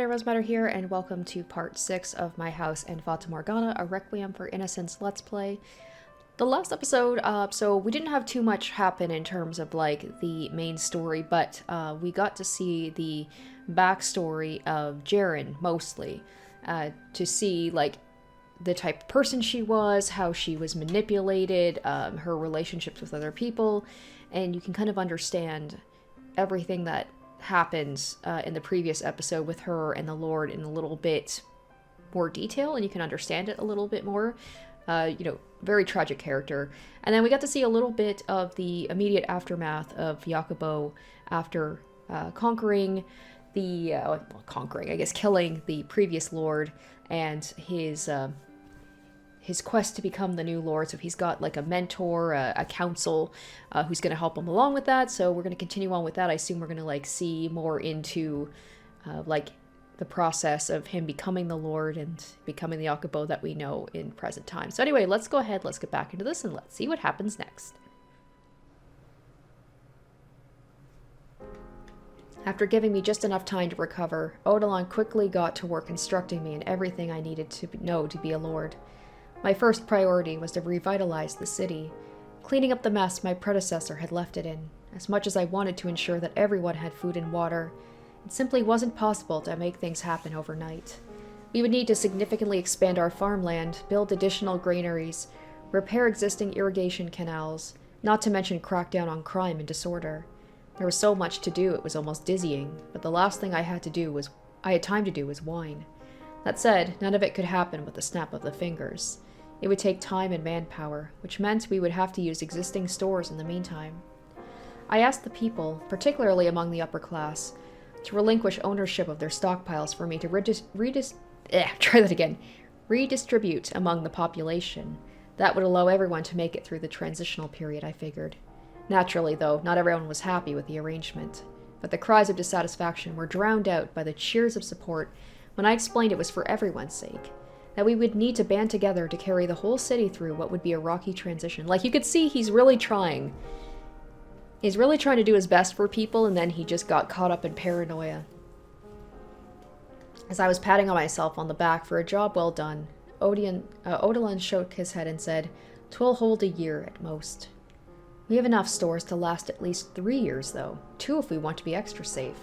everyone's Matter here, and welcome to part 6 of my House and Fata Morgana, a Requiem for Innocence Let's Play. The last episode, so we didn't have too much happen in terms of, like, the main story, but we got to see the backstory of Jaren, mostly, to see, like, the type of person she was, how she was manipulated, her relationships with other people, and you can kind of understand everything that happens in the previous episode with her and the Lord in a little bit more detail, and you can understand it a little bit more. Very tragic character. And then we got to see a little bit of the immediate aftermath of Jacapo after killing the previous Lord, and his quest to become the new Lord. So he's got like a mentor, a council who's going to help him along with that. So we're going to continue on with that. I assume we're going to like see more into like the process of him becoming the Lord and becoming the Jacapo that we know in present time. So anyway, let's go ahead, let's get back into this and let's see what happens next. After giving me just enough time to recover, Odilon quickly got to work instructing me in everything I needed to know to be a Lord. My first priority was to revitalize the city, cleaning up the mess my predecessor had left it in. As much as I wanted to ensure that everyone had food and water, it simply wasn't possible to make things happen overnight. We would need to significantly expand our farmland, build additional granaries, repair existing irrigation canals, not to mention crack down on crime and disorder. There was so much to do it was almost dizzying, but the last thing I had time to do was whine. That said, none of it could happen with the snap of the fingers. It would take time and manpower, which meant we would have to use existing stores in the meantime. I asked the people, particularly among the upper class, to relinquish ownership of their stockpiles for me to redistribute among the population. That would allow everyone to make it through the transitional period, I figured. Naturally, though, not everyone was happy with the arrangement, but the cries of dissatisfaction were drowned out by the cheers of support when I explained it was for everyone's sake, that we would need to band together to carry the whole city through what would be a rocky transition. Like, you could see he's really trying. He's really trying to do his best for people, and then he just got caught up in paranoia. As I was patting on myself on the back for a job well done, Odilon shook his head and said, "'Twill hold a year at most. We have enough stores to last at least 3 years, though. 2 if we want to be extra safe.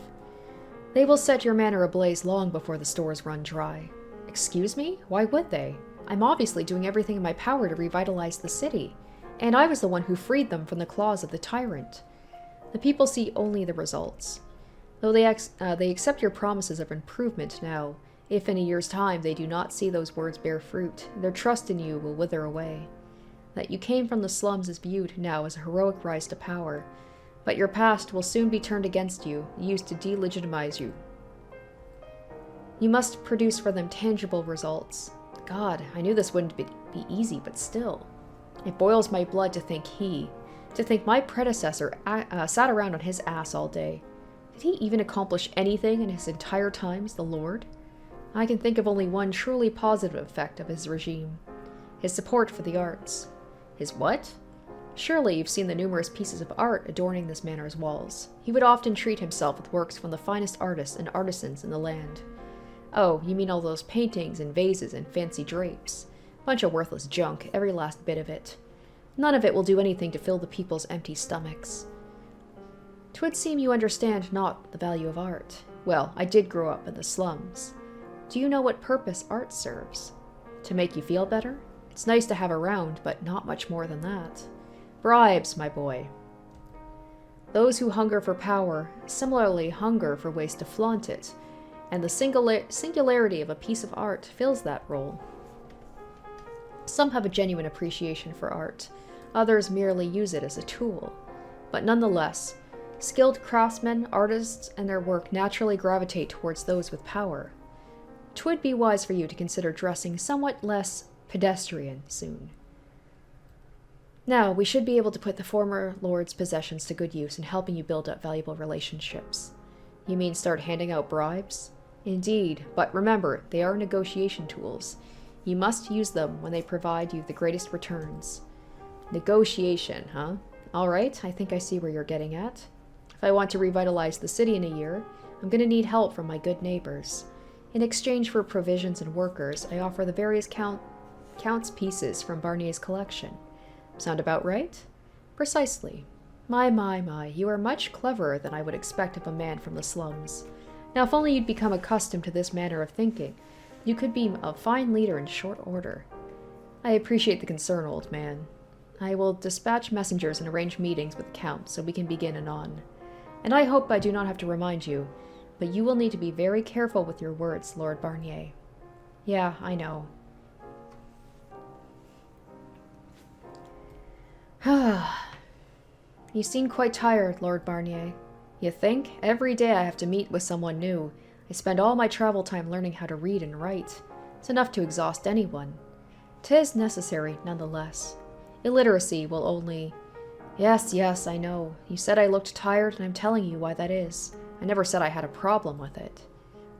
They will set your manor ablaze long before the stores run dry." Excuse me? Why would they? I'm obviously doing everything in my power to revitalize the city, and I was the one who freed them from the claws of the tyrant. The people see only the results. Though they accept your promises of improvement now, if in a year's time they do not see those words bear fruit, their trust in you will wither away. That you came from the slums is viewed now as a heroic rise to power, but your past will soon be turned against you, used to delegitimize you. You must produce for them tangible results. God, I knew this wouldn't be easy, but still. It boils my blood to think my predecessor sat around on his ass all day. Did he even accomplish anything in his entire time as the Lord? I can think of only one truly positive effect of his regime. His support for the arts. His what? Surely you've seen the numerous pieces of art adorning this manor's walls. He would often treat himself with works from the finest artists and artisans in the land. Oh, you mean all those paintings and vases and fancy drapes. Bunch of worthless junk, every last bit of it. None of it will do anything to fill the people's empty stomachs. 'Twould seem you understand not the value of art. Well, I did grow up in the slums. Do you know what purpose art serves? To make you feel better? It's nice to have around, but not much more than that. Bribes, my boy. Those who hunger for power similarly hunger for ways to flaunt it, and the singularity of a piece of art fills that role. Some have a genuine appreciation for art, others merely use it as a tool. But nonetheless, skilled craftsmen, artists, and their work naturally gravitate towards those with power. 'Twould be wise for you to consider dressing somewhat less pedestrian soon. Now, we should be able to put the former Lord's possessions to good use in helping you build up valuable relationships. You mean start handing out bribes? Indeed, but remember, they are negotiation tools. You must use them when they provide you the greatest returns. Negotiation, huh? Alright, I think I see where you're getting at. If I want to revitalize the city in a year, I'm going to need help from my good neighbors. In exchange for provisions and workers, I offer the various Count's pieces from Barnier's collection. Sound about right? Precisely. My, you are much cleverer than I would expect of a man from the slums. Now, if only you'd become accustomed to this manner of thinking, you could be a fine leader in short order. I appreciate the concern, old man. I will dispatch messengers and arrange meetings with the Count so we can begin anon. And I hope I do not have to remind you, but you will need to be very careful with your words, Lord Barnier. Yeah, I know. You seem quite tired, Lord Barnier. You think? Every day I have to meet with someone new. I spend all my travel time learning how to read and write. It's enough to exhaust anyone. 'Tis necessary, nonetheless. Illiteracy will only... Yes, I know. You said I looked tired, and I'm telling you why that is. I never said I had a problem with it.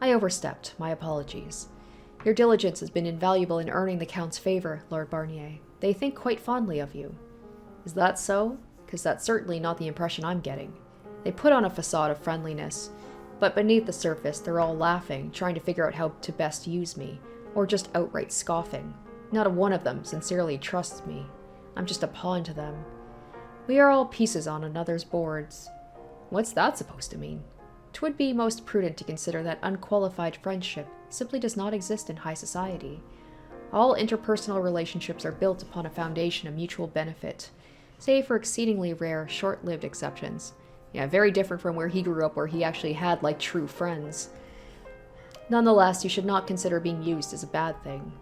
I overstepped. My apologies. Your diligence has been invaluable in earning the Count's favor, Lord Barnier. They think quite fondly of you. Is that so? Because that's certainly not the impression I'm getting. They put on a facade of friendliness, but beneath the surface they're all laughing, trying to figure out how to best use me, or just outright scoffing. Not a one of them sincerely trusts me. I'm just a pawn to them. We are all pieces on another's boards. What's that supposed to mean? 'Twould be most prudent to consider that unqualified friendship simply does not exist in high society. All interpersonal relationships are built upon a foundation of mutual benefit, save for exceedingly rare, short-lived exceptions. Yeah, very different from where he grew up, where he actually had, like, true friends. Nonetheless, you should not consider being used as a bad thing.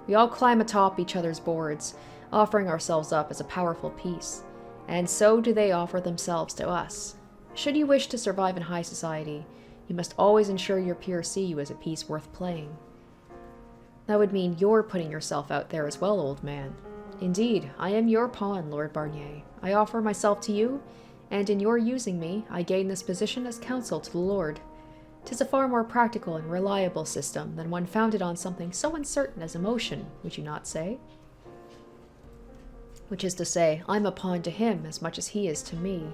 We all climb atop each other's boards, offering ourselves up as a powerful piece, and so do they offer themselves to us. Should you wish to survive in high society, you must always ensure your peers see you as a piece worth playing. That would mean you're putting yourself out there as well, old man. Indeed, I am your pawn, Lord Barnier. I offer myself to you, and in your using me, I gain this position as counsel to the Lord. 'Tis a far more practical and reliable system than one founded on something so uncertain as emotion, would you not say? Which is to say, I'm a pawn to him as much as he is to me.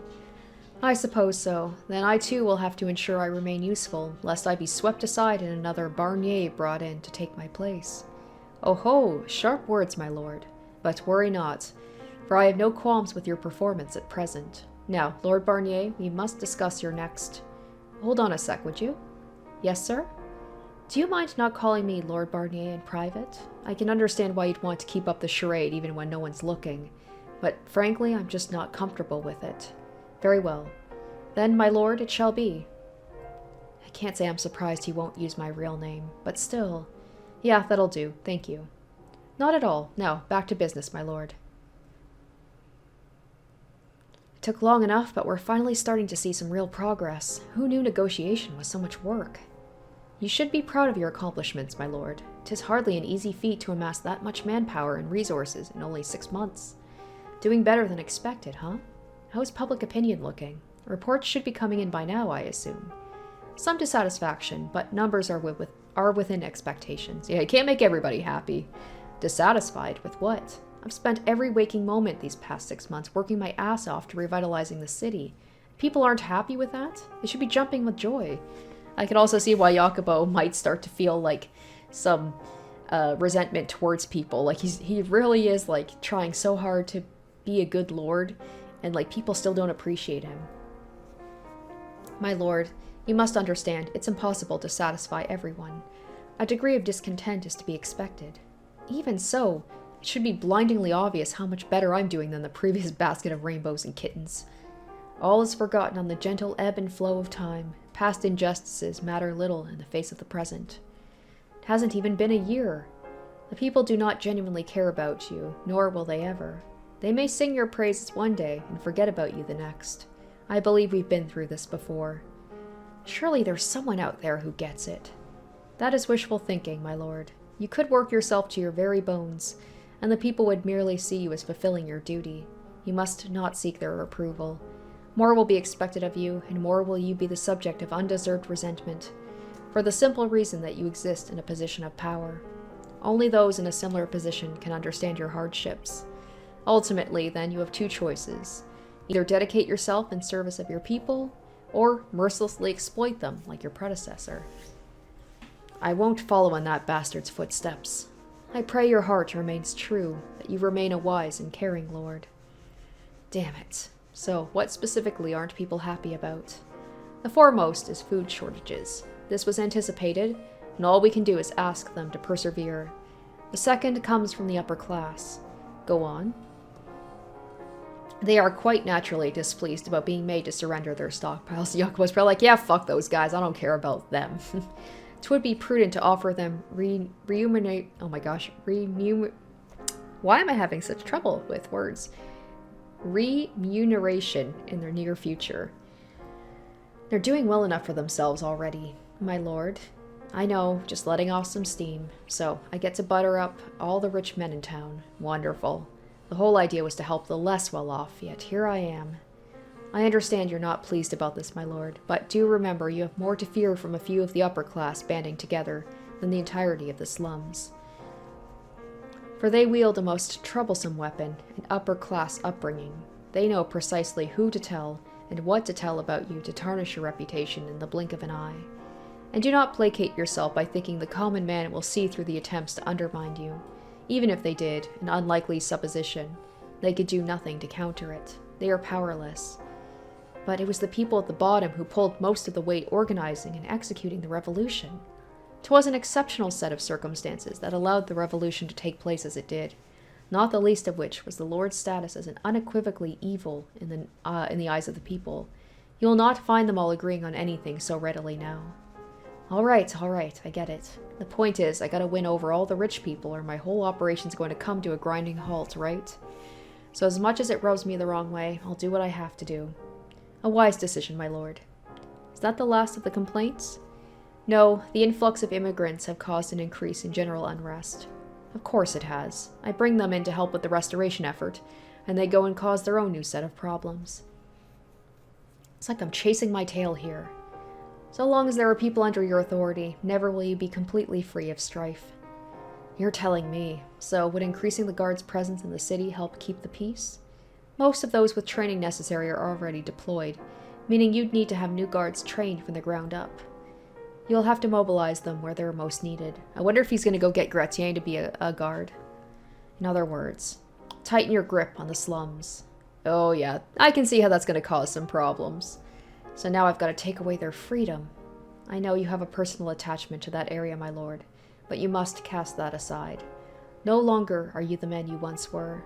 I suppose so. Then I too will have to ensure I remain useful, lest I be swept aside and another Barnier brought in to take my place. Oh ho, sharp words, my lord. But worry not, for I have no qualms with your performance at present. Now, Lord Barnier, we must discuss your next... Hold on a sec, would you? Yes, sir? Do you mind not calling me Lord Barnier in private? I can understand why you'd want to keep up the charade even when no one's looking, but frankly, I'm just not comfortable with it. Very well. Then, my lord, it shall be. I can't say I'm surprised he won't use my real name, but still... Yeah, that'll do, thank you. Not at all. Now, back to business, my lord. It took long enough, but we're finally starting to see some real progress. Who knew negotiation was so much work? You should be proud of your accomplishments, my lord. 'Tis hardly an easy feat to amass that much manpower and resources in only 6 months. Doing better than expected, huh? How's public opinion looking? Reports should be coming in by now, I assume. Some dissatisfaction, but numbers are within expectations. Yeah, you can't make everybody happy. Dissatisfied with what? I've spent every waking moment these past 6 months working my ass off to revitalizing the city. People aren't happy with that? They should be jumping with joy. I can also see why Jacapo might start to feel like some resentment towards people. Like he really is like trying so hard to be a good lord, and like people still don't appreciate him. My lord, you must understand, it's impossible to satisfy everyone. A degree of discontent is to be expected. Even so, it should be blindingly obvious how much better I'm doing than the previous basket of rainbows and kittens. All is forgotten on the gentle ebb and flow of time. Past injustices matter little in the face of the present. It hasn't even been a year. The people do not genuinely care about you, nor will they ever. They may sing your praises one day and forget about you the next. I believe we've been through this before. Surely there's someone out there who gets it. That is wishful thinking, my lord. You could work yourself to your very bones, and the people would merely see you as fulfilling your duty. You must not seek their approval. More will be expected of you, and more will you be the subject of undeserved resentment, for the simple reason that you exist in a position of power. Only those in a similar position can understand your hardships. Ultimately, then, you have 2 choices. Either dedicate yourself in service of your people, or mercilessly exploit them like your predecessor. I won't follow in that bastard's footsteps. I pray your heart remains true, that you remain a wise and caring lord. Damn it. So, what specifically aren't people happy about? The foremost is food shortages. This was anticipated, and all we can do is ask them to persevere. The second comes from the upper class. Go on. They are quite naturally displeased about being made to surrender their stockpiles. Jacapo's probably like, yeah, fuck those guys, I don't care about them. 'Twould be prudent to offer them why am I having such trouble with words? Remuneration in their near future. They're doing well enough for themselves already, my lord. I know, just letting off some steam. So, I get to butter up all the rich men in town. Wonderful. The whole idea was to help the less well-off, yet here I am. I understand you're not pleased about this, my lord, but do remember you have more to fear from a few of the upper class banding together than the entirety of the slums. For they wield a most troublesome weapon, an upper-class upbringing. They know precisely who to tell and what to tell about you to tarnish your reputation in the blink of an eye. And do not placate yourself by thinking the common man will see through the attempts to undermine you. Even if they did, an unlikely supposition, they could do nothing to counter it. They are powerless. But it was the people at the bottom who pulled most of the weight organizing and executing the revolution. 'Twas an exceptional set of circumstances that allowed the revolution to take place as it did, not the least of which was the Lord's status as an unequivocally evil in the eyes of the people. You will not find them all agreeing on anything so readily now. All right, I get it. The point is, I gotta win over all the rich people or my whole operation's going to come to a grinding halt, right? So as much as it rubs me the wrong way, I'll do what I have to do. A wise decision, my lord. Is that the last of the complaints? No, the influx of immigrants have caused an increase in general unrest. Of course it has. I bring them in to help with the restoration effort, and they go and cause their own new set of problems. It's like I'm chasing my tail here. So long as there are people under your authority, never will you be completely free of strife. You're telling me. So would increasing the guards' presence in the city help keep the peace? Most of those with training necessary are already deployed, meaning you'd need to have new guards trained from the ground up. You'll have to mobilize them where they're most needed. I wonder if he's going to go get Gratien to be a guard. In other words, tighten your grip on the slums. Oh yeah, I can see how that's going to cause some problems. So now I've got to take away their freedom. I know you have a personal attachment to that area, my lord, but you must cast that aside. No longer are you the men you once were.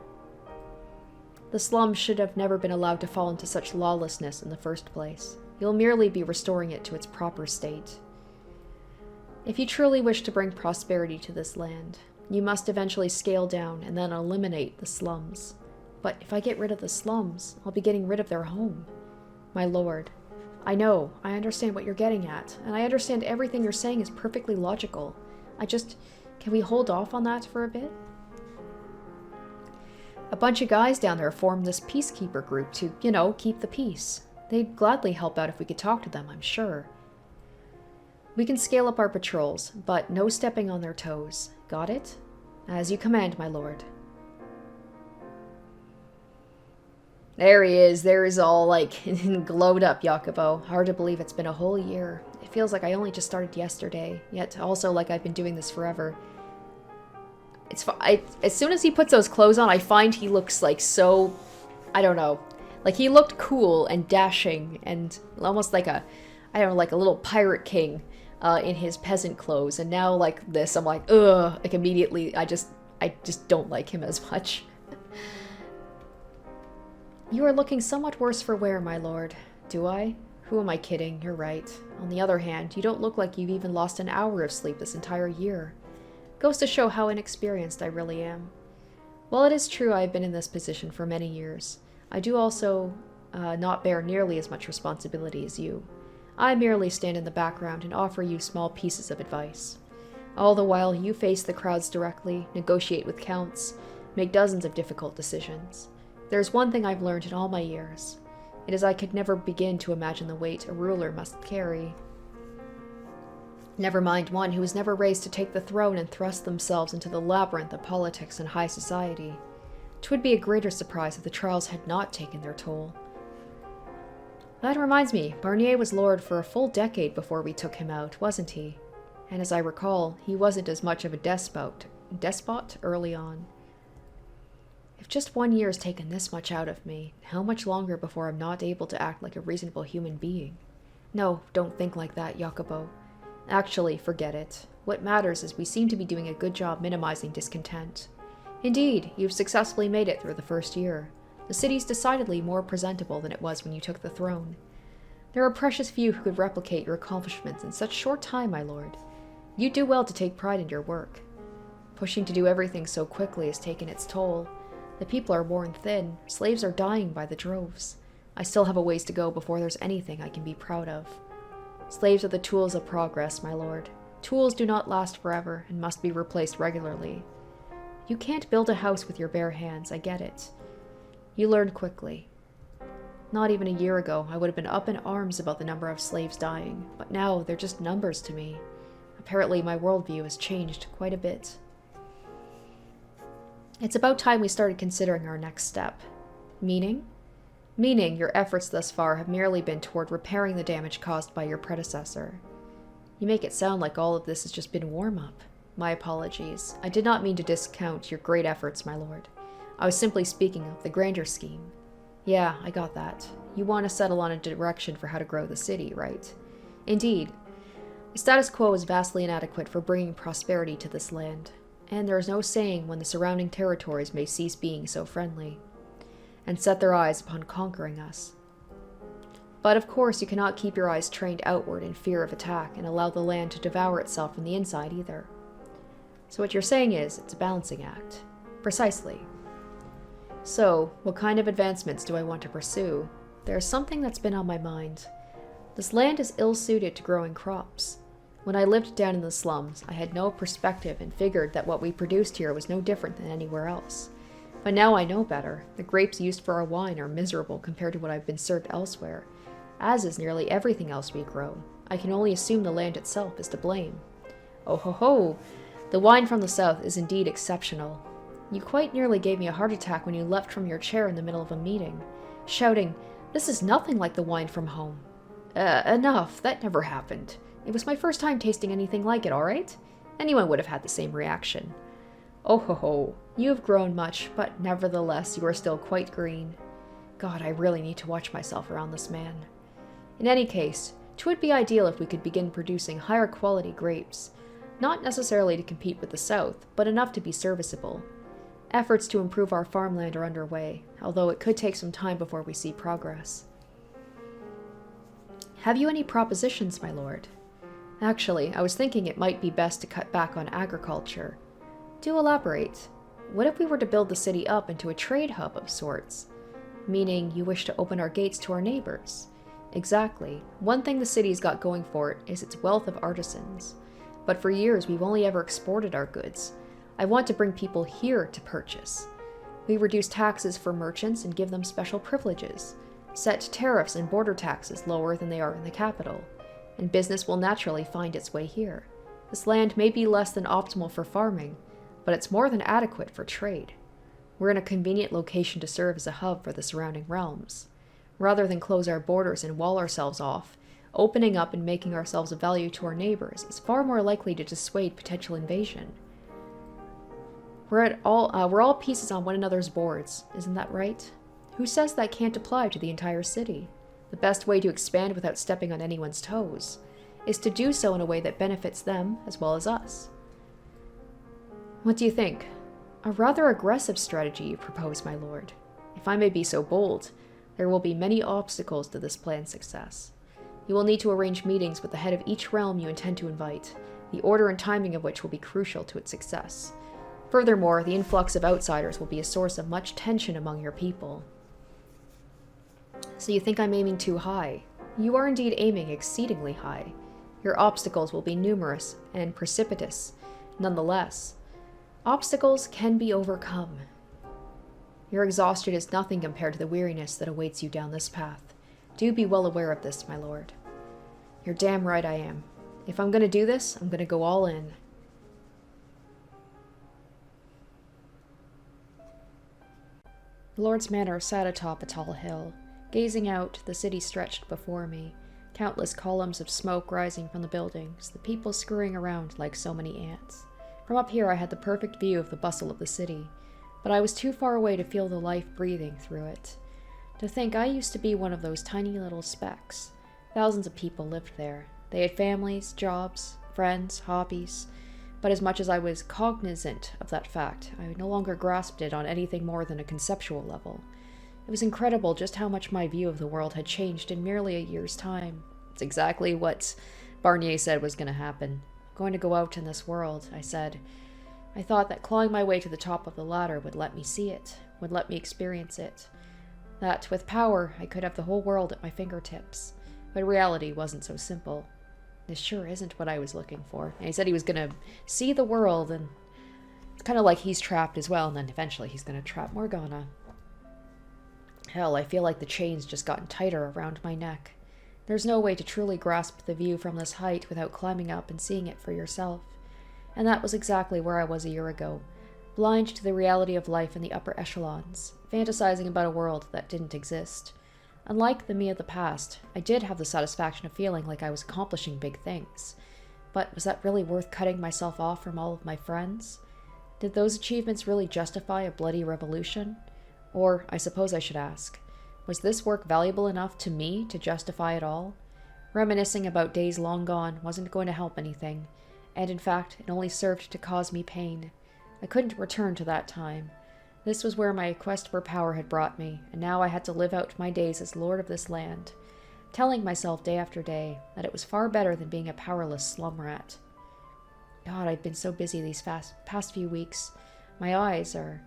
The slums should have never been allowed to fall into such lawlessness in the first place. You'll merely be restoring it to its proper state. If you truly wish to bring prosperity to this land, you must eventually scale down and then eliminate the slums. But if I get rid of the slums, I'll be getting rid of their home. My lord, I know, I understand what you're getting at, and I understand everything you're saying is perfectly logical. Can we hold off on that for a bit? A bunch of guys down there formed this peacekeeper group to, keep the peace. They'd gladly help out if we could talk to them, I'm sure. We can scale up our patrols, but no stepping on their toes. Got it? As you command, my lord. There he is. There is all, glowed up, Jacapo. Hard to believe it's been a whole year. It feels like I only just started yesterday, yet also like I've been doing this forever. As soon as he puts those clothes on, I find he looks so, I don't know. Like, he looked cool and dashing and almost like a little pirate king in his peasant clothes. And now, like this, I'm like, ugh, immediately, I just don't like him as much. You are looking somewhat worse for wear, my lord. Do I? Who am I kidding? You're right. On the other hand, you don't look like you've even lost an hour of sleep this entire year. Goes to show how inexperienced I really am. While it is true I have been in this position for many years, I do also not bear nearly as much responsibility as you. I merely stand in the background and offer you small pieces of advice. All the while you face the crowds directly, negotiate with counts, make dozens of difficult decisions. There's one thing I've learned in all my years. It is I could never begin to imagine the weight a ruler must carry. Never mind one who was never raised to take the throne and thrust themselves into the labyrinth of politics and high society. 'Twould be a greater surprise if the trials had not taken their toll. That reminds me, Barnier was lord for a full decade before we took him out, wasn't he? And as I recall, he wasn't as much of a despot early on. If just 1 year's taken this much out of me, how much longer before I'm not able to act like a reasonable human being? No, don't think like that, Jacapo. Actually, forget it. What matters is we seem to be doing a good job minimizing discontent. Indeed, you've successfully made it through the first year. The city's decidedly more presentable than it was when you took the throne. There are precious few who could replicate your accomplishments in such short time, my lord. You do well to take pride in your work. Pushing to do everything so quickly has taken its toll. The people are worn thin, slaves are dying by the droves. I still have a ways to go before there's anything I can be proud of. Slaves are the tools of progress, my lord. Tools do not last forever and must be replaced regularly. You can't build a house with your bare hands, I get it. You learn quickly. Not even a year ago, I would have been up in arms about the number of slaves dying, but now they're just numbers to me. Apparently, my worldview has changed quite a bit. It's about time we started considering our next step. Meaning? Meaning your efforts thus far have merely been toward repairing the damage caused by your predecessor. You make it sound like all of this has just been warm-up. My apologies. I did not mean to discount your great efforts, my lord. I was simply speaking of the grander scheme. Yeah, I got that. You want to settle on a direction for how to grow the city, right? Indeed. The status quo is vastly inadequate for bringing prosperity to this land, and there is no saying when the surrounding territories may cease being so friendly, and set their eyes upon conquering us. But of course you cannot keep your eyes trained outward in fear of attack and allow the land to devour itself from the inside either. So what you're saying is, it's a balancing act. Precisely. So, what kind of advancements do I want to pursue? There's something that's been on my mind. This land is ill-suited to growing crops. When I lived down in the slums, I had no perspective and figured that what we produced here was no different than anywhere else. But now I know better. The grapes used for our wine are miserable compared to what I've been served elsewhere, as is nearly everything else we grow. I can only assume the land itself is to blame. Oh ho ho! The wine from the south is indeed exceptional. You quite nearly gave me a heart attack when you leapt from your chair in the middle of a meeting, shouting, "This is nothing like the wine from home." Enough. That never happened. It was my first time tasting anything like it, all right? Anyone would have had the same reaction. Oh ho ho. You have grown much, but nevertheless you are still quite green. God, I really need to watch myself around this man. In any case, 'twould be ideal if we could begin producing higher quality grapes. Not necessarily to compete with the South, but enough to be serviceable. Efforts to improve our farmland are underway, although it could take some time before we see progress. Have you any propositions, my lord? Actually, I was thinking it might be best to cut back on agriculture. Do elaborate. What if we were to build the city up into a trade hub of sorts? Meaning you wish to open our gates to our neighbors. Exactly. One thing the city's got going for it is its wealth of artisans. But for years we've only ever exported our goods. I want to bring people here to purchase. We reduce taxes for merchants and give them special privileges. Set tariffs and border taxes lower than they are in the capital. And business will naturally find its way here. This land may be less than optimal for farming, but it's more than adequate for trade. We're in a convenient location to serve as a hub for the surrounding realms. Rather than close our borders and wall ourselves off, opening up and making ourselves of value to our neighbors is far more likely to dissuade potential invasion. We're all pieces on one another's boards, isn't that right? Who says that can't apply to the entire city? The best way to expand without stepping on anyone's toes is to do so in a way that benefits them as well as us. What do you think? A rather aggressive strategy you propose, my lord. If I may be so bold, there will be many obstacles to this plan's success. You will need to arrange meetings with the head of each realm you intend to invite, the order and timing of which will be crucial to its success. Furthermore, the influx of outsiders will be a source of much tension among your people. So you think I'm aiming too high? You are indeed aiming exceedingly high. Your obstacles will be numerous and precipitous. Nonetheless, obstacles can be overcome. Your exhaustion is nothing compared to the weariness that awaits you down this path. Do be well aware of this, my lord. You're damn right I am. If I'm going to do this, I'm going to go all in. The Lord's Manor sat atop a tall hill. Gazing out, the city stretched before me. Countless columns of smoke rising from the buildings, the people scurrying around like so many ants. From up here I had the perfect view of the bustle of the city, but I was too far away to feel the life breathing through it. To think I used to be one of those tiny little specks. Thousands of people lived there. They had families, jobs, friends, hobbies, but as much as I was cognizant of that fact, I no longer grasped it on anything more than a conceptual level. It was incredible just how much my view of the world had changed in merely a year's time. It's exactly what Barnier said was going to happen. I'm going to go out in this world, I said. I thought that clawing my way to the top of the ladder would let me see it, would let me experience it. That, with power, I could have the whole world at my fingertips. But reality wasn't so simple. This sure isn't what I was looking for. And he said he was going to see the world, and it's kind of like he's trapped as well, and then eventually he's going to trap Morgana. Hell, I feel like the chain's just gotten tighter around my neck. There's no way to truly grasp the view from this height without climbing up and seeing it for yourself. And that was exactly where I was a year ago, blind to the reality of life in the upper echelons, fantasizing about a world that didn't exist. Unlike the me of the past, I did have the satisfaction of feeling like I was accomplishing big things. But was that really worth cutting myself off from all of my friends? Did those achievements really justify a bloody revolution? Or, I suppose I should ask, was this work valuable enough to me to justify it all? Reminiscing about days long gone wasn't going to help anything, and in fact, it only served to cause me pain. I couldn't return to that time. This was where my quest for power had brought me, and now I had to live out my days as lord of this land, telling myself day after day that it was far better than being a powerless slum rat. God, I've been so busy these past few weeks. My eyes are...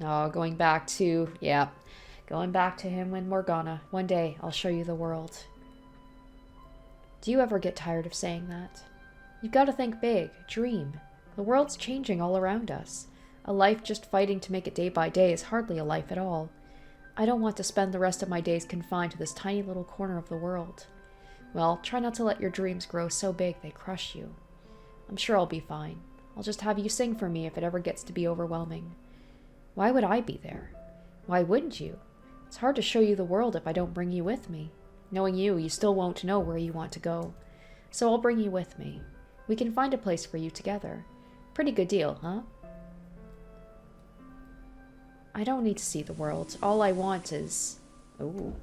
Oh, going back to him and Morgana. One day, I'll show you the world. Do you ever get tired of saying that? You've got to think big, dream. The world's changing all around us. A life just fighting to make it day by day is hardly a life at all. I don't want to spend the rest of my days confined to this tiny little corner of the world. Well, try not to let your dreams grow so big they crush you. I'm sure I'll be fine. I'll just have you sing for me if it ever gets to be overwhelming. Why would I be there? Why wouldn't you? It's hard to show you the world if I don't bring you with me. Knowing you, you still won't know where you want to go. So I'll bring you with me. We can find a place for you together. Pretty good deal, huh? I don't need to see the world. All I want is... Ooh.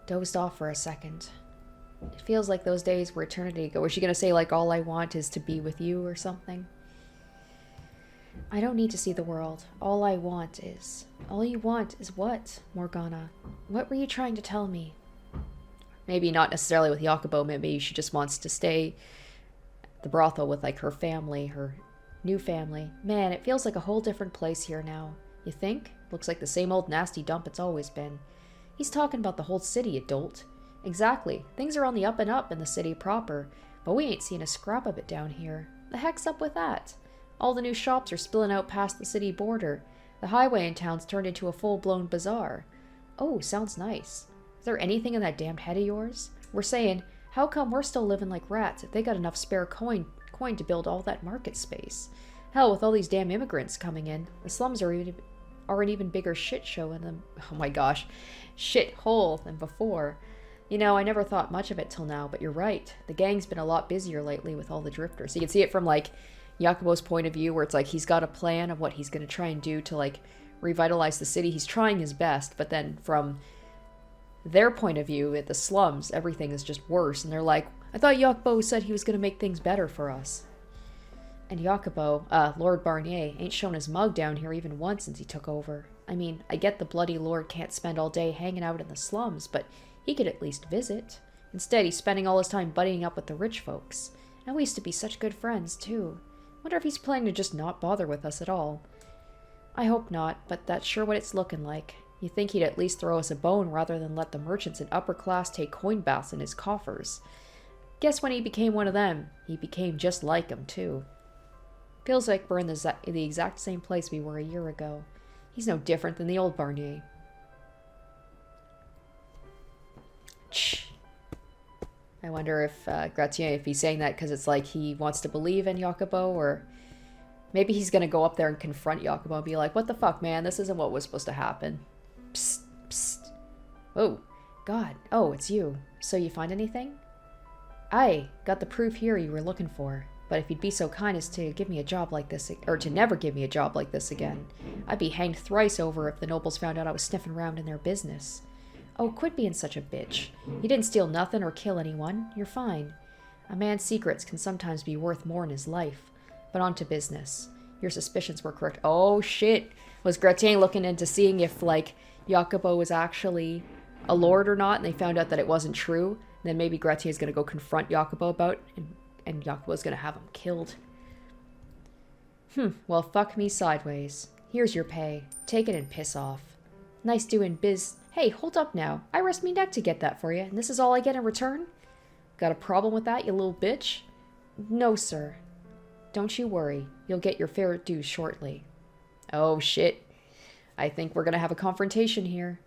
Dozed off for a second. It feels like those days were eternity ago. Was she going to say, like, all I want is to be with you or something? I don't need to see the world. All I want is... All you want is what, Morgana? What were you trying to tell me? Maybe not necessarily with Jacapo. Maybe she just wants to stay at the brothel with, like, her family, her new family. Man, it feels like a whole different place here now. You think? Looks like the same old nasty dump it's always been. He's talking about the whole city, you dolt. Exactly. Things are on the up and up in the city proper, but we ain't seen a scrap of it down here. The heck's up with that? All the new shops are spilling out past the city border. The highway in town's turned into a full-blown bazaar. Oh, sounds nice. Is there anything in that damned head of yours? We're saying, how come we're still living like rats if they got enough spare coin to build all that market space? Hell, with all these damn immigrants coming in, the slums are an even bigger shit show in them. Oh my gosh, shit hole than before. You know, I never thought much of it till now, but you're right. The gang's been a lot busier lately with all the drifters. So you can see it from, like, Jacapo's point of view, where it's like he's got a plan of what he's going to try and do to, like, revitalize the city. He's trying his best, but then from their point of view, at the slums, everything is just worse. And they're like, I thought Jacapo said he was going to make things better for us. And Jacapo, Lord Barnier, ain't shown his mug down here even once since he took over. I mean, I get the bloody lord can't spend all day hanging out in the slums, but he could at least visit. Instead, he's spending all his time buddying up with the rich folks. And we used to be such good friends, too. Wonder if he's planning to just not bother with us at all. I hope not, but that's sure what it's looking like. You think he'd at least throw us a bone rather than let the merchants and upper class take coin baths in his coffers. Guess when he became one of them, he became just like them, too. Feels like we're in the exact same place we were a year ago. He's no different than the old Barnier. I wonder if Gratien, if he's saying that because it's like he wants to believe in Jacapo, or Maybe he's gonna go up there and confront Jacapo and be like, what the fuck, man? This isn't what was supposed to happen. Psst, psst. Oh, God. Oh, it's you. So you find anything? I got the proof here you were looking for. But if you'd be so kind as to give me a job like this, or to never give me a job like this again, I'd be hanged thrice over if the nobles found out I was sniffing around in their business. Oh, quit being such a bitch. You didn't steal nothing or kill anyone. You're fine. A man's secrets can sometimes be worth more than his life. But on to business. Your suspicions were correct. Oh, shit. Was Gratien looking into seeing if, like, Jacapo was actually a lord or not, and they found out that it wasn't true? And then maybe Gratien's gonna go confront Jacapo about it, and Jacapo's gonna have him killed. Well, fuck me sideways. Here's your pay. Take it and piss off. Nice doing biz. Hey, hold up now. I risked me neck to get that for you, and this is all I get in return? Got a problem with that, you little bitch? No, sir. Don't you worry. You'll get your fair dues shortly. Oh, shit. I think we're gonna have a confrontation here.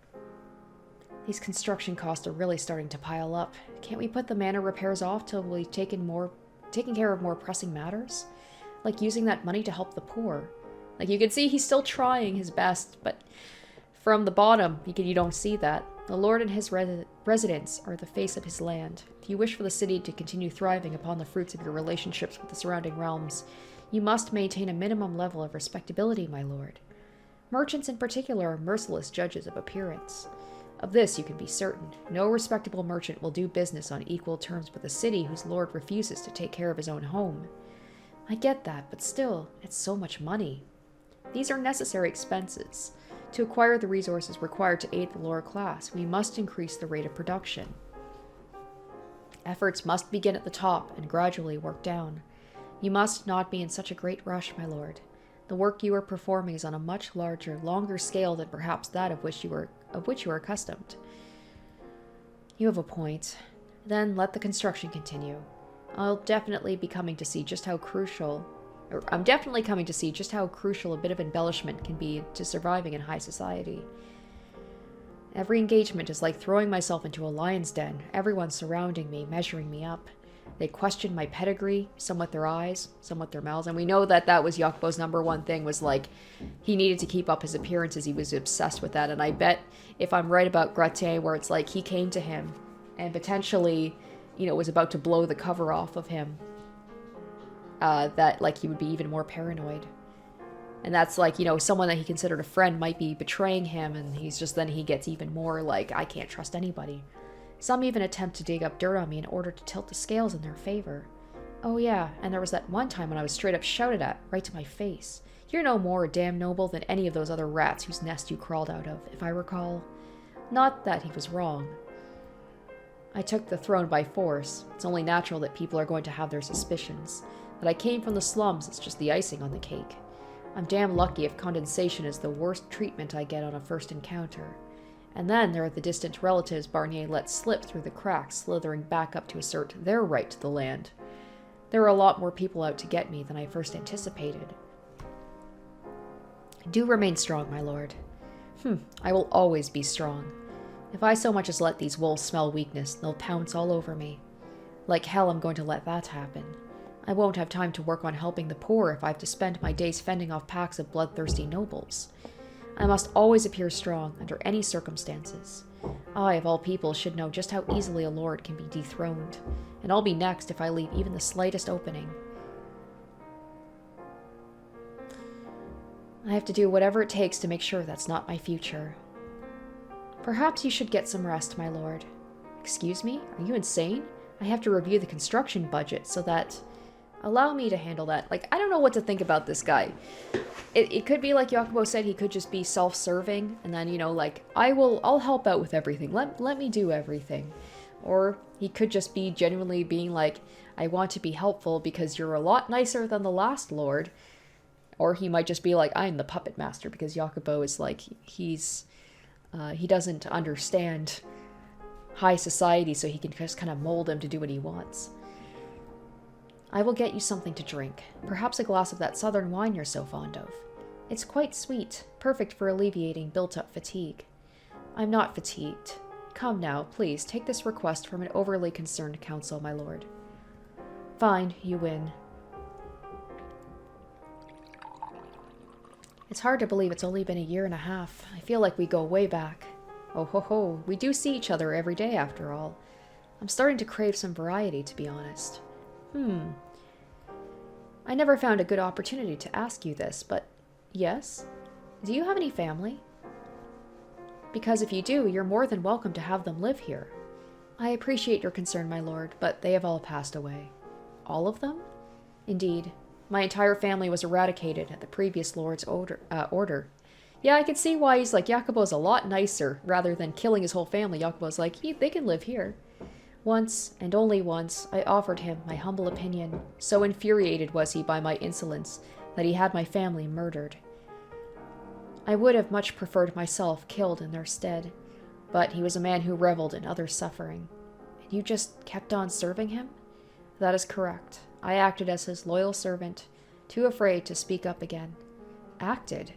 These construction costs are really starting to pile up. Can't we put the manor repairs off till we've taken care of more pressing matters? Like using that money to help the poor. Like, you can see he's still trying his best, but from the bottom, you don't see that. The lord and his residents are the face of his land. If you wish for the city to continue thriving upon the fruits of your relationships with the surrounding realms, you must maintain a minimum level of respectability, my lord. Merchants in particular are merciless judges of appearance. Of this you can be certain. No respectable merchant will do business on equal terms with a city whose lord refuses to take care of his own home. I get that, but still, it's so much money. These are necessary expenses. To acquire the resources required to aid the lower class, we must increase the rate of production. Efforts must begin at the top and gradually work down. You must not be in such a great rush, my lord. The work you are performing is on a much larger, longer scale than perhaps that of which you are accustomed. You have a point. Then let the construction continue. I'm definitely coming to see just how crucial a bit of embellishment can be to surviving in high society. Every engagement is like throwing myself into a lion's den, everyone surrounding me, measuring me up. They question my pedigree, some with their eyes, some with their mouths, and we know that that was Jacapo's number one thing, was like, he needed to keep up his appearances, he was obsessed with that, and I bet if I'm right about Gratien, where it's like he came to him and potentially, was about to blow the cover off of him, that, like, he would be even more paranoid. And that's like, someone that he considered a friend might be betraying him, and he gets even more like, I can't trust anybody. Some even attempt to dig up dirt on me in order to tilt the scales in their favor. Oh yeah, and there was that one time when I was straight up shouted at, right to my face. You're no more a damn noble than any of those other rats whose nest you crawled out of, if I recall. Not that he was wrong. I took the throne by force. It's only natural that people are going to have their suspicions. That I came from the slums is just the icing on the cake. I'm damn lucky if condensation is the worst treatment I get on a first encounter. And then there are the distant relatives Barnier let slip through the cracks, slithering back up to assert their right to the land. There are a lot more people out to get me than I first anticipated. Do remain strong, my lord. I will always be strong. If I so much as let these wolves smell weakness, they'll pounce all over me. Like hell, I'm going to let that happen. I won't have time to work on helping the poor if I have to spend my days fending off packs of bloodthirsty nobles. I must always appear strong under any circumstances. I, of all people, should know just how easily a lord can be dethroned, and I'll be next if I leave even the slightest opening. I have to do whatever it takes to make sure that's not my future. Perhaps you should get some rest, my lord. Excuse me? Are you insane? I have to review the construction budget so that... Allow me to handle that. Like, I don't know what to think about this guy. It could be like Jacapo said, he could just be self-serving, and then, like, I'll help out with everything. Let me do everything. Or he could just be genuinely being like, I want to be helpful because you're a lot nicer than the last lord. Or he might just be like, I'm the puppet master, because Jacapo is like, he doesn't understand high society, so he can just kind of mold him to do what he wants. I will get you something to drink. Perhaps a glass of that southern wine you're so fond of. It's quite sweet, perfect for alleviating built-up fatigue. I'm not fatigued. Come now, please, take this request from an overly concerned council, my lord. Fine, you win. It's hard to believe it's only been a year and a half. I feel like we go way back. Oh ho ho, we do see each other every day after all. I'm starting to crave some variety, to be honest. I never found a good opportunity to ask you this, but yes? Do you have any family? Because if you do, you're more than welcome to have them live here. I appreciate your concern, my lord, but they have all passed away. All of them? Indeed. My entire family was eradicated at the previous lord's order. Yeah, I can see why he's like, Jacapo's a lot nicer. Rather than killing his whole family, Jacapo's like, they can live here. Once, and only once, I offered him my humble opinion. So infuriated was he by my insolence that he had my family murdered. I would have much preferred myself killed in their stead, but he was a man who reveled in others' suffering. And you just kept on serving him? That is correct. I acted as his loyal servant, too afraid to speak up again. Acted?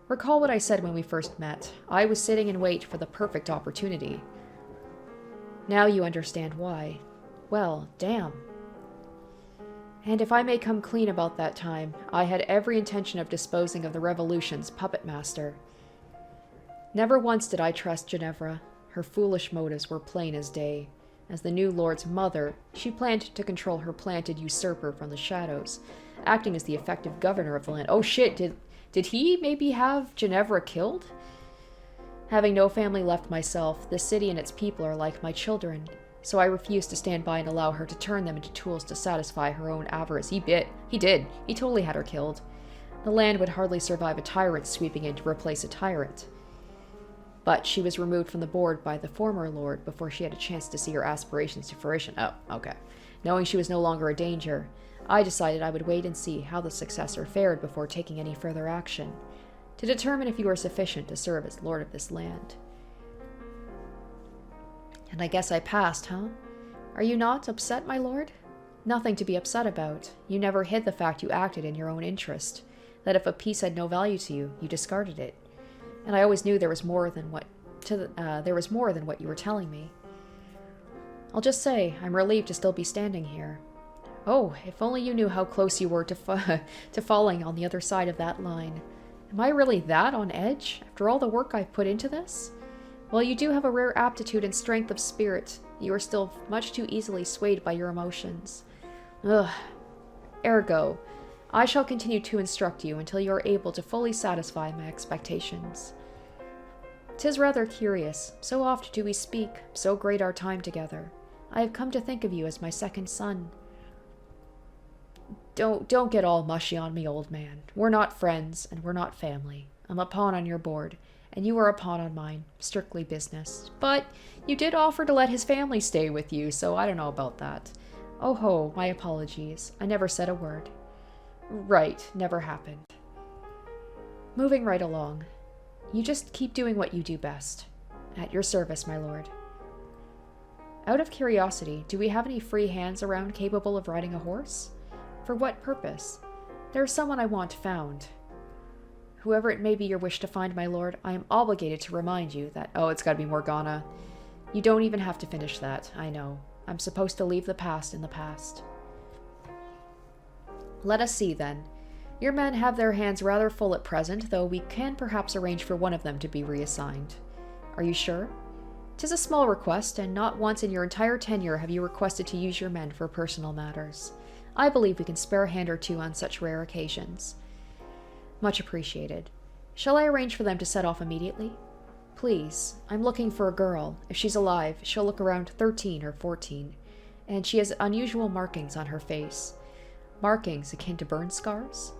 Recall what I said when we first met. I was sitting in wait for the perfect opportunity. Now you understand why. Well, damn. And if I may come clean about that time, I had every intention of disposing of the Revolution's puppet master. Never once did I trust Ginevra. Her foolish motives were plain as day. As the new lord's mother, she planned to control her planted usurper from the shadows, acting as the effective governor of the land. Oh shit, did he maybe have Ginevra killed? Having no family left myself, the city and its people are like my children, so I refused to stand by and allow her to turn them into tools to satisfy her own avarice. He did. He totally had her killed. The land would hardly survive a tyrant sweeping in to replace a tyrant. But she was removed from the board by the former lord before she had a chance to see her aspirations to fruition. Oh, okay. Knowing she was no longer a danger, I decided I would wait and see how the successor fared before taking any further action, to determine if you were sufficient to serve as lord of this land. And I guess I passed, huh? Are you not upset, my lord? Nothing to be upset about. You never hid the fact you acted in your own interest, that if a piece had no value to you, you discarded it. And I always knew there was more than what you were telling me. I'll just say, I'm relieved to still be standing here. Oh, if only you knew how close you were to falling on the other side of that line. Am I really that on edge, after all the work I've put into this? While you do have a rare aptitude and strength of spirit, you are still much too easily swayed by your emotions. Ugh. Ergo, I shall continue to instruct you until you are able to fully satisfy my expectations. 'Tis rather curious, so oft do we speak, so great our time together. I have come to think of you as my second son. Don't get all mushy on me, old man. We're not friends, and we're not family. I'm a pawn on your board, and you are a pawn on mine. Strictly business. But you did offer to let his family stay with you, so I don't know about that. Oh ho, my apologies. I never said a word. Right, never happened. Moving right along. You just keep doing what you do best. At your service, my lord. Out of curiosity, do we have any free hands around capable of riding a horse? For what purpose? There is someone I want found. Whoever it may be your wish to find, my lord, I am obligated to remind you that— oh, it's gotta be Morgana. You don't even have to finish that, I know. I'm supposed to leave the past in the past. Let us see, then. Your men have their hands rather full at present, though we can perhaps arrange for one of them to be reassigned. Are you sure? 'Tis a small request, and not once in your entire tenure have you requested to use your men for personal matters. I believe we can spare a hand or two on such rare occasions. Much appreciated. Shall I arrange for them to set off immediately? Please. I'm looking for a girl. If she's alive, she'll look around 13 or 14, and she has unusual markings on her face. Markings akin to burn scars?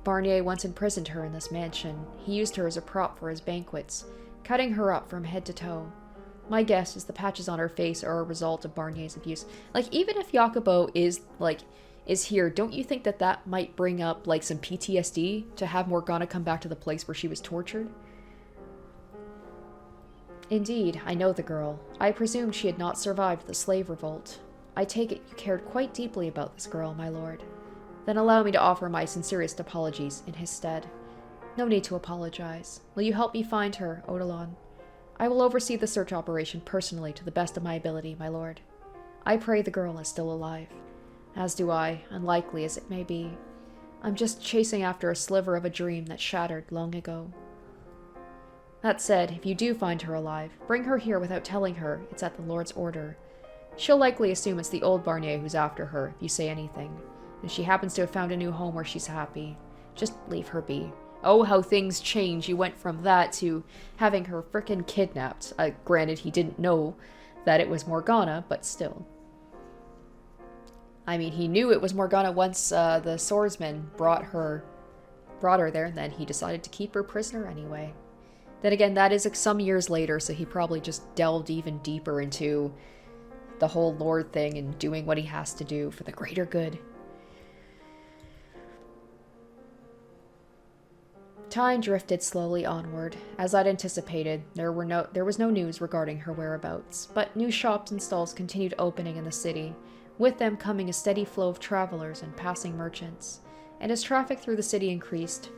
Barnier once imprisoned her in this mansion. He used her as a prop for his banquets, cutting her up from head to toe. My guess is the patches on her face are a result of Barnier's abuse. Like, even if Jacapo is here, don't you think that might bring up, like, some PTSD to have Morgana come back to the place where she was tortured? Indeed, I know the girl. I presumed she had not survived the slave revolt. I take it you cared quite deeply about this girl, my lord. Then allow me to offer my sincerest apologies in his stead. No need to apologize. Will you help me find her, Odilon? I will oversee the search operation personally to the best of my ability, my lord. I pray the girl is still alive. As do I, unlikely as it may be. I'm just chasing after a sliver of a dream that shattered long ago. That said, if you do find her alive, bring her here without telling her it's at the Lord's order. She'll likely assume it's the old Barnier who's after her if you say anything. And she happens to have found a new home where she's happy. Just leave her be. Oh, how things change. You went from that to having her frickin' kidnapped. Granted, he didn't know that it was Morgana, but still. I mean, he knew it was Morgana once the swordsman brought her there, and then he decided to keep her prisoner anyway. Then again, that is some years later, so he probably just delved even deeper into the whole Lord thing and doing what he has to do for the greater good. Time drifted slowly onward. As I'd anticipated, there was no news regarding her whereabouts, but new shops and stalls continued opening in the city, with them coming a steady flow of travelers and passing merchants. And as traffic through the city increased,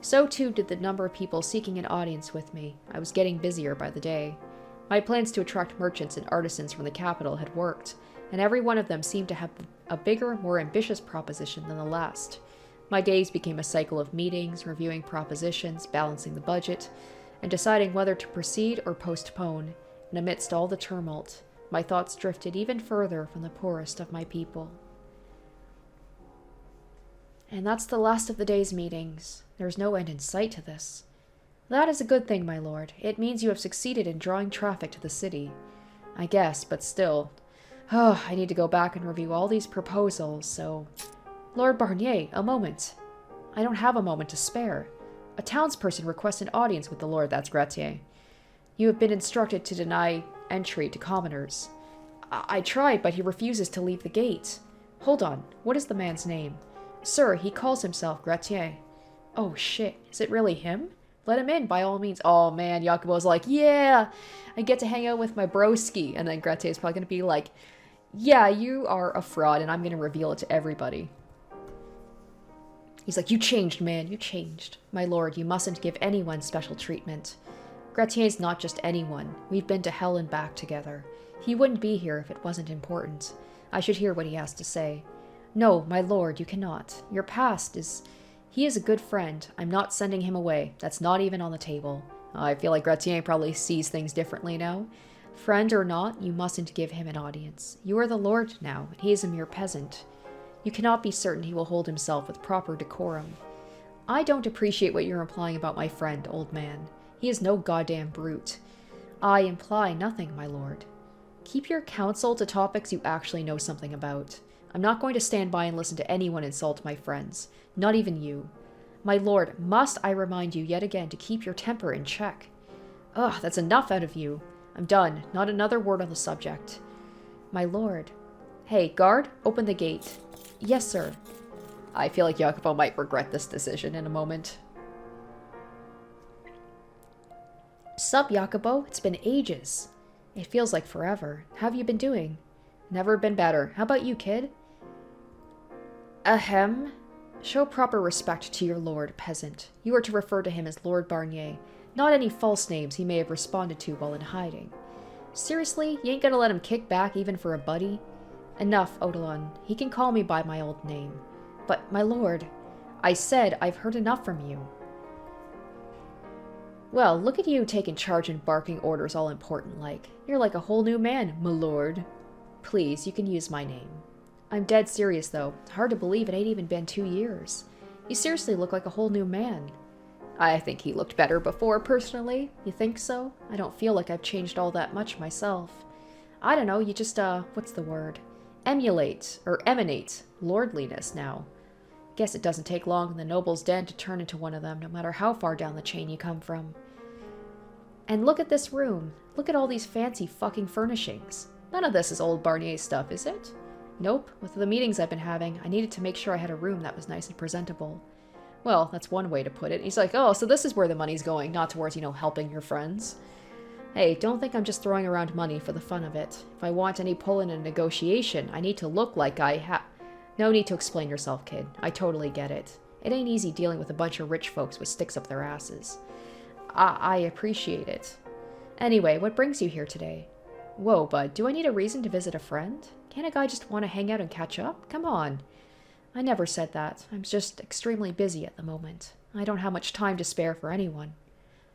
so too did the number of people seeking an audience with me. I was getting busier by the day. My plans to attract merchants and artisans from the capital had worked, and every one of them seemed to have a bigger, more ambitious proposition than the last. My days became a cycle of meetings, reviewing propositions, balancing the budget, and deciding whether to proceed or postpone. And amidst all the tumult, my thoughts drifted even further from the poorest of my people. And that's the last of the day's meetings. There's no end in sight to this. That is a good thing, my lord. It means you have succeeded in drawing traffic to the city. I guess, but still. Oh, I need to go back and review all these proposals, so... Lord Barnier, a moment. I don't have a moment to spare. A townsperson requests an audience with the Lord, that's Gratier. You have been instructed to deny entry to commoners. I tried, but he refuses to leave the gate. Hold on, what is the man's name? Sir, he calls himself Gratier. Oh shit, is it really him? Let him in, by all means. Oh man, Jacapo's like, yeah, I get to hang out with my broski. And then Gratier's probably going to be like, yeah, you are a fraud, and I'm going to reveal it to everybody. He's like, you changed, man, you changed. My lord, you mustn't give anyone special treatment. Gratier's not just anyone. We've been to hell and back together. He wouldn't be here if it wasn't important. I should hear what he has to say. No, my lord, you cannot. Your past is... He is a good friend. I'm not sending him away. That's not even on the table. I feel like Gratier probably sees things differently now. Friend or not, you mustn't give him an audience. You are the lord now, and he is a mere peasant. You cannot be certain he will hold himself with proper decorum. I don't appreciate what you're implying about my friend, old man. He is no goddamn brute. I imply nothing, my lord. Keep your counsel to topics you actually know something about. I'm not going to stand by and listen to anyone insult my friends. Not even you. My lord, must I remind you yet again to keep your temper in check? Ugh, that's enough out of you. I'm done. Not another word on the subject. My lord. Hey, guard, open the gate. Yes, sir. I feel like Jacapo might regret this decision in a moment. Sup, Jacapo? It's been ages. It feels like forever. How have you been doing? Never been better. How about you, kid? Ahem. Show proper respect to your lord, peasant. You are to refer to him as Lord Barnier, not any false names he may have responded to while in hiding. Seriously, you ain't gonna let him kick back even for a buddy? Enough, Odilon. He can call me by my old name. But, my lord, I said I've heard enough from you. Well, look at you taking charge and barking orders all important like. You're like a whole new man, my lord. Please, you can use my name. I'm dead serious, though. Hard to believe it ain't even been 2 years. You seriously look like a whole new man. I think he looked better before, personally. You think so? I don't feel like I've changed all that much myself. I don't know, you just, what's the word? Emulate, or emanate, lordliness now. Guess it doesn't take long in the noble's den to turn into one of them, no matter how far down the chain you come from. And look at this room. Look at all these fancy fucking furnishings. None of this is old Barnier stuff, is it? Nope. With the meetings I've been having, I needed to make sure I had a room that was nice and presentable. Well, that's one way to put it. He's like, oh, so this is where the money's going, not towards, helping your friends. Hey, don't think I'm just throwing around money for the fun of it. If I want any pull in a negotiation, I need to look like I have... No need to explain yourself, kid. I totally get it. It ain't easy dealing with a bunch of rich folks with sticks up their asses. I appreciate it. Anyway, what brings you here today? Whoa, bud, do I need a reason to visit a friend? Can't a guy just want to hang out and catch up? Come on. I never said that. I'm just extremely busy at the moment. I don't have much time to spare for anyone.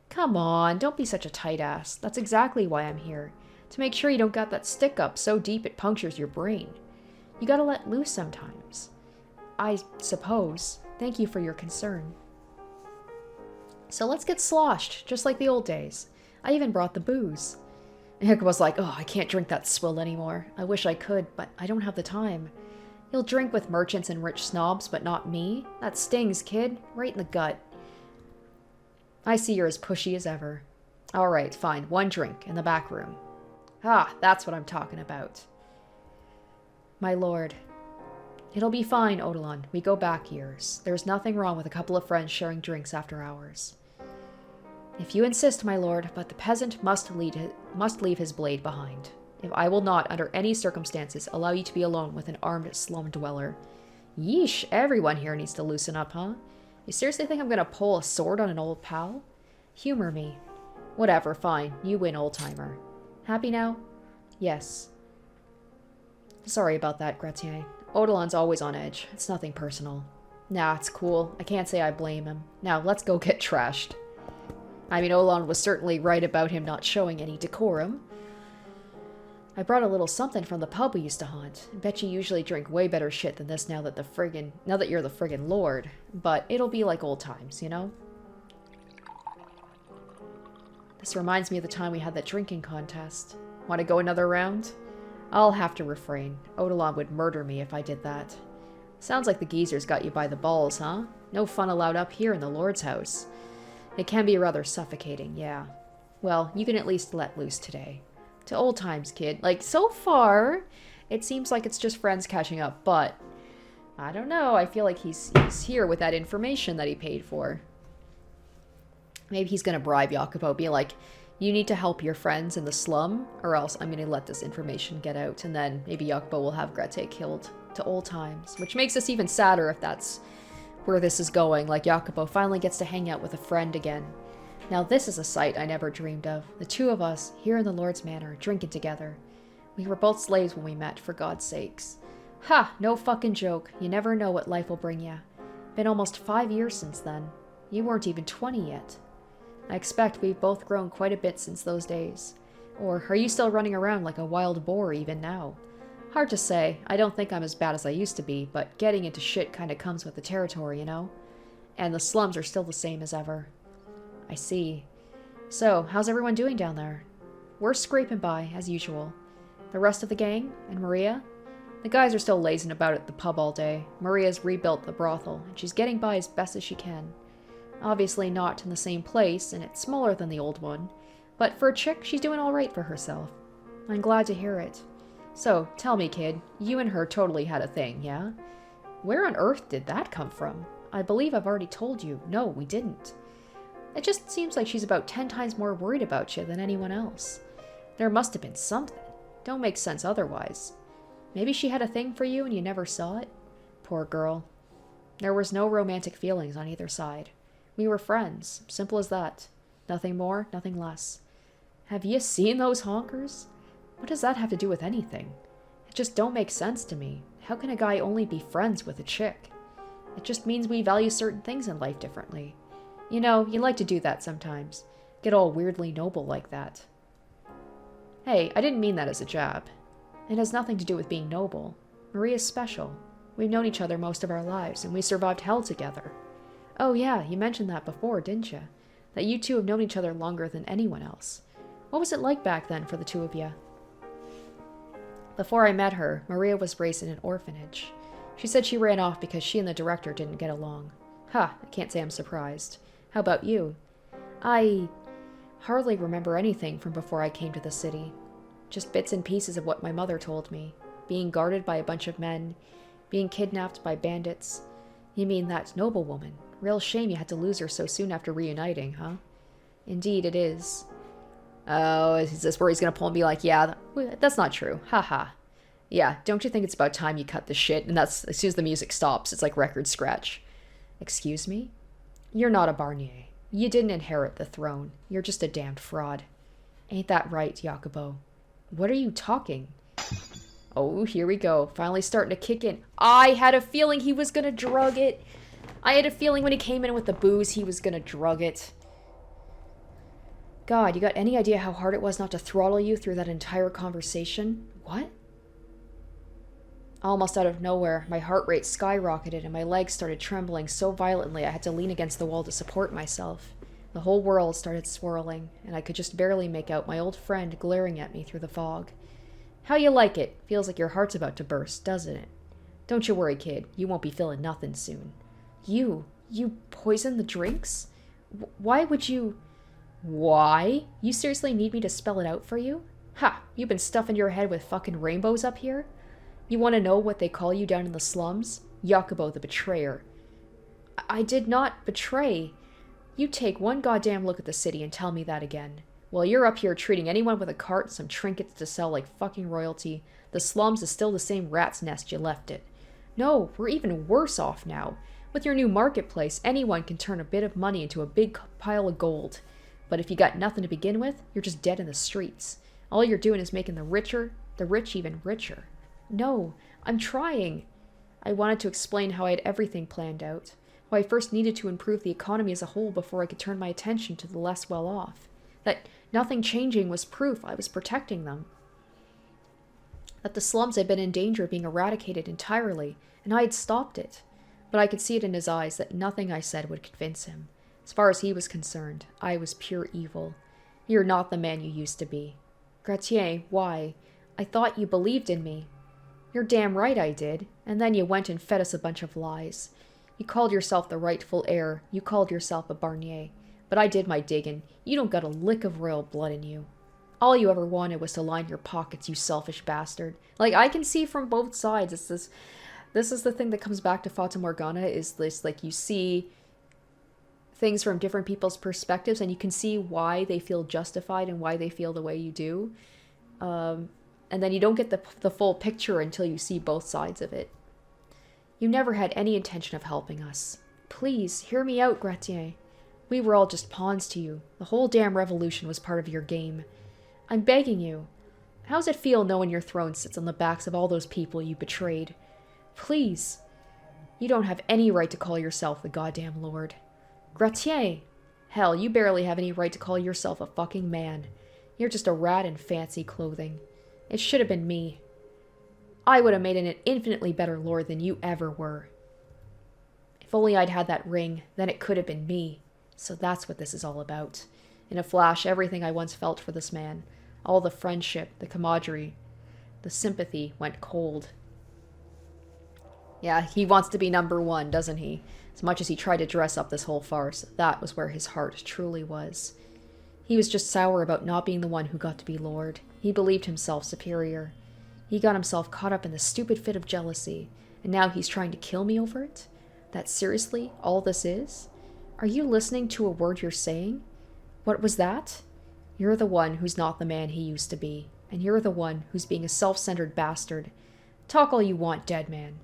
Come on, don't be such a tight ass. That's exactly why I'm here. To make sure you don't got that stick up so deep it punctures your brain. You gotta let loose sometimes. I suppose. Thank you for your concern. So let's get sloshed, just like the old days. I even brought the booze. Hick was like, oh, I can't drink that swill anymore. I wish I could, but I don't have the time. You'll drink with merchants and rich snobs, but not me? That stings, kid. Right in the gut. I see you're as pushy as ever. All right, fine. One drink in the back room. Ah, that's what I'm talking about. My lord. It'll be fine, Odilon. We go back years. There's nothing wrong with a couple of friends sharing drinks after hours. If you insist, my lord, but the peasant must leave his blade behind. If I will not, under any circumstances, allow you to be alone with an armed slum dweller. Yeesh, everyone here needs to loosen up, huh? You seriously think I'm gonna pull a sword on an old pal? Humor me. Whatever, fine. You win, old-timer. Happy now? Yes. Sorry about that, Gratier. Odilon's always on edge. It's nothing personal. Nah, it's cool. I can't say I blame him. Now, let's go get trashed. I mean, Odilon was certainly right about him not showing any decorum. I brought a little something from the pub we used to haunt. I bet you usually drink way better shit than this now that you're the friggin' lord. But it'll be like old times, you know? This reminds me of the time we had that drinking contest. Want to go another round? I'll have to refrain. Odilon would murder me if I did that. Sounds like the geezers got you by the balls, huh? No fun allowed up here in the Lord's house. It can be rather suffocating, yeah. Well, you can at least let loose today. To old times, kid. Like, so far, it seems like it's just friends catching up, but I don't know. I feel like he's here with that information that he paid for. Maybe he's gonna bribe Jacapo, be like, you need to help your friends in the slum, or else I'm gonna let this information get out, and then maybe Jacapo will have Grete killed to old times, which makes us even sadder if that's where this is going. Like, Jacapo finally gets to hang out with a friend again. Now this is a sight I never dreamed of. The two of us, here in the Lord's Manor, drinking together. We were both slaves when we met, for God's sakes. Ha! No fucking joke. You never know what life will bring ya. Been almost 5 years since then. You weren't even 20 yet. I expect we've both grown quite a bit since those days. Or are you still running around like a wild boar even now? Hard to say. I don't think I'm as bad as I used to be, but getting into shit kinda comes with the territory, you know? And the slums are still the same as ever. I see. So, how's everyone doing down there? We're scraping by, as usual. The rest of the gang? And Maria? The guys are still lazing about at the pub all day. Maria's rebuilt the brothel, and she's getting by as best as she can. Obviously not in the same place, and it's smaller than the old one. But for a chick, she's doing alright for herself. I'm glad to hear it. So, tell me, kid, you and her totally had a thing, yeah? Where on earth did that come from? I believe I've already told you. No, we didn't. It just seems like she's about 10 times more worried about you than anyone else. There must have been something. Don't make sense otherwise. Maybe she had a thing for you and you never saw it? Poor girl. There was no romantic feelings on either side. We were friends. Simple as that. Nothing more, nothing less. Have you seen those honkers? What does that have to do with anything? It just don't make sense to me. How can a guy only be friends with a chick? It just means we value certain things in life differently. You know, you like to do that sometimes. Get all weirdly noble like that. Hey, I didn't mean that as a jab. It has nothing to do with being noble. Maria's special. We've known each other most of our lives, and we survived hell together. Oh yeah, you mentioned that before, didn't you? That you two have known each other longer than anyone else. What was it like back then for the two of you? Before I met her, Maria was raised in an orphanage. She said she ran off because she and the director didn't get along. Ha, I can't say I'm surprised. How about you? I hardly remember anything from before I came to the city. Just bits and pieces of what my mother told me. Being guarded by a bunch of men. Being kidnapped by bandits. You mean that noblewoman? Real shame you had to lose her so soon after reuniting, huh? Indeed it is. Oh, is this where he's gonna pull and be like, yeah, that's not true. Haha. Yeah, don't you think it's about time you cut the shit? And that's, as soon as the music stops, it's like record scratch. Excuse me? You're not a Barnier. You didn't inherit the throne. You're just a damned fraud. Ain't that right, Jacopo? What are you talking? Oh, here we go. Finally starting to kick in. I had a feeling he was gonna drug it. I had a feeling when he came in with the booze, he was gonna drug it. God, you got any idea how hard it was not to throttle you through that entire conversation? What? Almost out of nowhere, my heart rate skyrocketed and my legs started trembling so violently I had to lean against the wall to support myself. The whole world started swirling, and I could just barely make out my old friend glaring at me through the fog. How you like it? Feels like your heart's about to burst, doesn't it? Don't you worry, kid. You won't be feeling nothing soon. You poisoned the drinks? Why would you... Why? You seriously need me to spell it out for you? Ha! You've been stuffing your head with fucking rainbows up here? You want to know what they call you down in the slums? Jacapo the betrayer. I did not betray. You take one goddamn look at the city and tell me that again. While you're up here treating anyone with a cart and some trinkets to sell like fucking royalty, the slums is still the same rat's nest you left it. No, we're even worse off now. With your new marketplace, anyone can turn a bit of money into a big pile of gold. But if you got nothing to begin with, you're just dead in the streets. All you're doing is making the rich even richer. No, I'm trying. I wanted to explain how I had everything planned out. How I first needed to improve the economy as a whole before I could turn my attention to the less well-off. That nothing changing was proof I was protecting them. That the slums had been in danger of being eradicated entirely, and I had stopped it. But I could see it in his eyes that nothing I said would convince him. As far as he was concerned, I was pure evil. You're not the man you used to be. Gratier, why? I thought you believed in me. You're damn right I did, and then you went and fed us a bunch of lies. You called yourself the rightful heir, you called yourself a Barnier. But I did my digging. You don't got a lick of royal blood in you. All you ever wanted was to line your pockets, you selfish bastard. Like, I can see from both sides. This is the thing that comes back to Fata Morgana, is this, like, you see things from different people's perspectives, and you can see why they feel justified and why they feel the way you do. And then you don't get the full picture until you see both sides of it. You never had any intention of helping us. Please, hear me out, Gratier. We were all just pawns to you. The whole damn revolution was part of your game. I'm begging you. How's it feel knowing your throne sits on the backs of all those people you betrayed? Please. You don't have any right to call yourself the goddamn lord. Gratier! Hell, you barely have any right to call yourself a fucking man. You're just a rat in fancy clothing. It should have been me. I would have made an infinitely better lord than you ever were. If only I'd had that ring, then it could have been me. So that's what this is all about. In a flash, everything I once felt for this man, all the friendship, the camaraderie, the sympathy went cold. Yeah, he wants to be number one, doesn't he? As much as he tried to dress up this whole farce, that was where his heart truly was. He was just sour about not being the one who got to be lord. He believed himself superior. He got himself caught up in the stupid fit of jealousy, and now he's trying to kill me over it? That's seriously all this is? Are you listening to a word you're saying? What was that? You're the one who's not the man he used to be, and you're the one who's being a self-centered bastard. Talk all you want, dead man.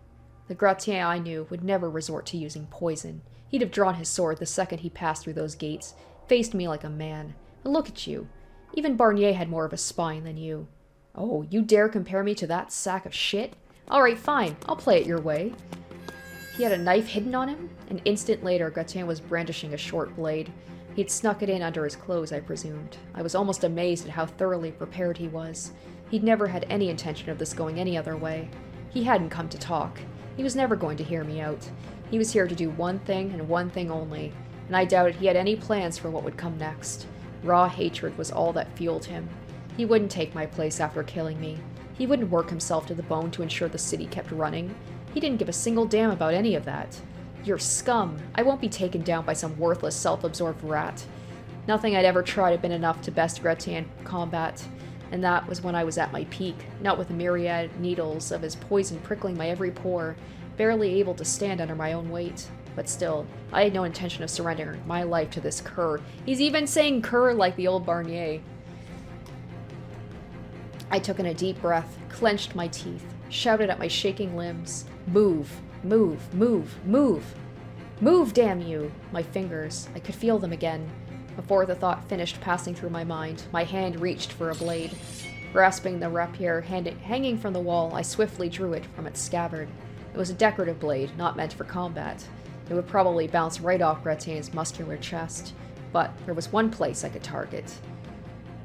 The Gratier I knew would never resort to using poison. He'd have drawn his sword the second he passed through those gates, faced me like a man. And look at you. Even Barnier had more of a spine than you. Oh, you dare compare me to that sack of shit? Alright, fine. I'll play it your way. He had a knife hidden on him. An instant later, Gratier was brandishing a short blade. He'd snuck it in under his clothes, I presumed. I was almost amazed at how thoroughly prepared he was. He'd never had any intention of this going any other way. He hadn't come to talk. He was never going to hear me out. He was here to do one thing and one thing only, and I doubted he had any plans for what would come next. Raw hatred was all that fueled him. He wouldn't take my place after killing me. He wouldn't work himself to the bone to ensure the city kept running. He didn't give a single damn about any of that. You're scum. I won't be taken down by some worthless, self-absorbed rat. Nothing I'd ever tried had been enough to best Gratier in combat, and that was when I was at my peak, not with the myriad needles of his poison prickling my every pore, barely able to stand under my own weight. But still, I had no intention of surrendering my life to this cur. He's even saying cur like the old Barnier. I took in a deep breath, clenched my teeth, shouted at my shaking limbs, "Move! Move! Move! Move! Move, damn you!" My fingers, I could feel them again. Before the thought finished passing through my mind, my hand reached for a blade. Grasping the rapier hanging from the wall, I swiftly drew it from its scabbard. It was a decorative blade, not meant for combat. It would probably bounce right off Gretien's muscular chest. But there was one place I could target.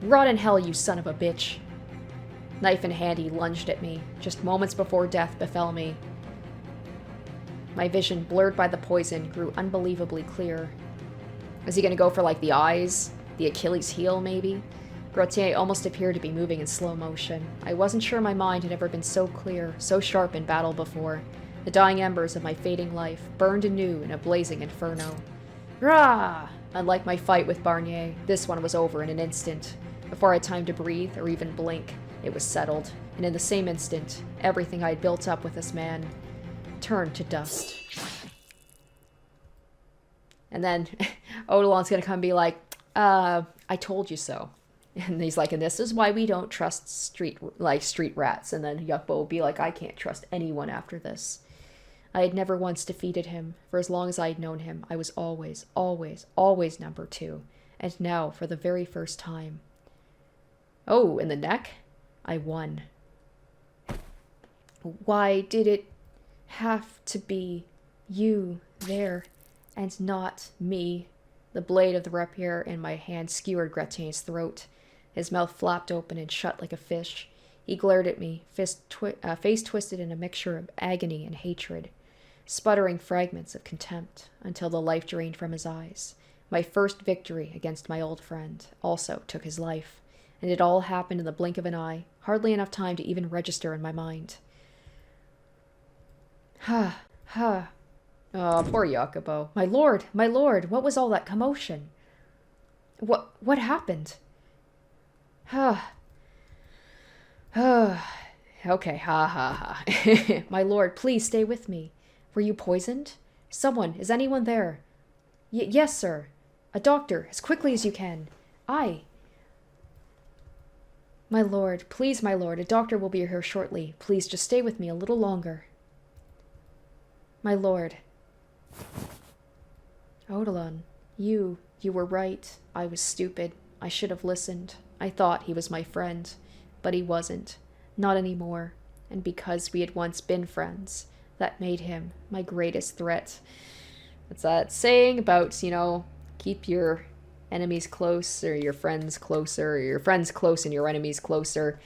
Rot in hell, you son of a bitch! Knife in hand, he lunged at me, just moments before death befell me. My vision, blurred by the poison, grew unbelievably clear. Is he gonna go for, like, the eyes? The Achilles heel, maybe? Gretien almost appeared to be moving in slow motion. I wasn't sure my mind had ever been so clear, so sharp in battle before. The dying embers of my fading life burned anew in a blazing inferno. Rah! Unlike my fight with Barnier, this one was over in an instant. Before I had time to breathe or even blink, it was settled, and in the same instant, everything I had built up with this man turned to dust. And then Odilon's gonna come and be like, I told you so. And he's like, and this is why we don't trust street rats. And then Jacapo will be like, I can't trust anyone after this. I had never once defeated him. For as long as I had known him, I was always, always, always number 2. And now, for the very first time. Oh, in the neck? I won. Why did it have to be you there, and not me? The blade of the rapier in my hand skewered Gretien's throat. His mouth flapped open and shut like a fish. He glared at me, face twisted in a mixture of agony and hatred, sputtering fragments of contempt until the life drained from his eyes. My first victory against my old friend also took his life, and it all happened in the blink of an eye, hardly enough time to even register in my mind. Ha, ha. Oh, poor Jacapo. My lord, what was all that commotion? What happened? Ha. Okay, ha ha ha. My lord, please stay with me. Were you poisoned? Is anyone there? Yes, sir. A doctor, as quickly as you can. Aye. My lord, please, my lord, a doctor will be here shortly. Please, just stay with me a little longer. My lord. Odilon, you were right. I was stupid. I should have listened. I thought he was my friend, but he wasn't. Not anymore. And because we had once been friends, that made him my greatest threat. That's that saying about, keep your enemies close, or your friends closer, or your friends close and your enemies closer.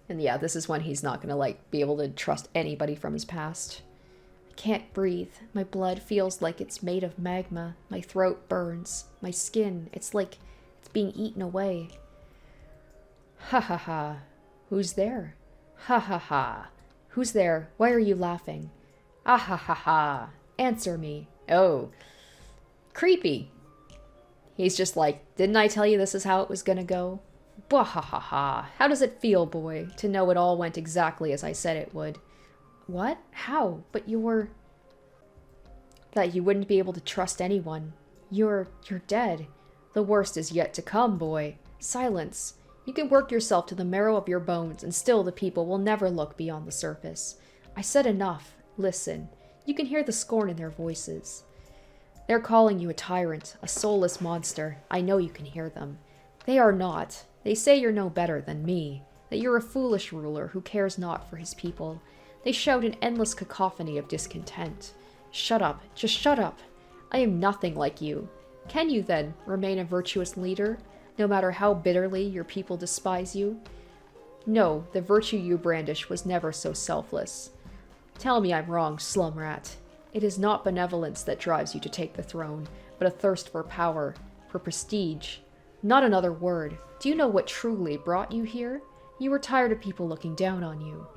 And yeah, this is when he's not gonna, be able to trust anybody from his past. I can't breathe. My blood feels like it's made of magma. My throat burns. My skin, it's like it's being eaten away. Ha ha ha. Who's there? Ha ha ha. Who's there? Why are you laughing? Ah ha ha ha. Answer me. Oh. Creepy. He's just like, didn't I tell you this is how it was gonna go? Bah ha ha ha. How does it feel, boy, to know it all went exactly as I said it would? What? How? But that you wouldn't be able to trust anyone. You're dead. The worst is yet to come, boy. Silence. You can work yourself to the marrow of your bones, and still the people will never look beyond the surface. I said enough. Listen. You can hear the scorn in their voices. They're calling you a tyrant, a soulless monster. I know you can hear them. They are not. They say you're no better than me, that you're a foolish ruler who cares not for his people. They shout an endless cacophony of discontent. Shut up. Just shut up. I am nothing like you. Can you, then, remain a virtuous leader, no matter how bitterly your people despise you? No, the virtue you brandish was never so selfless. Tell me I'm wrong, slum rat. It is not benevolence that drives you to take the throne, but a thirst for power, for prestige. Not another word. Do you know what truly brought you here? You were tired of people looking down on you.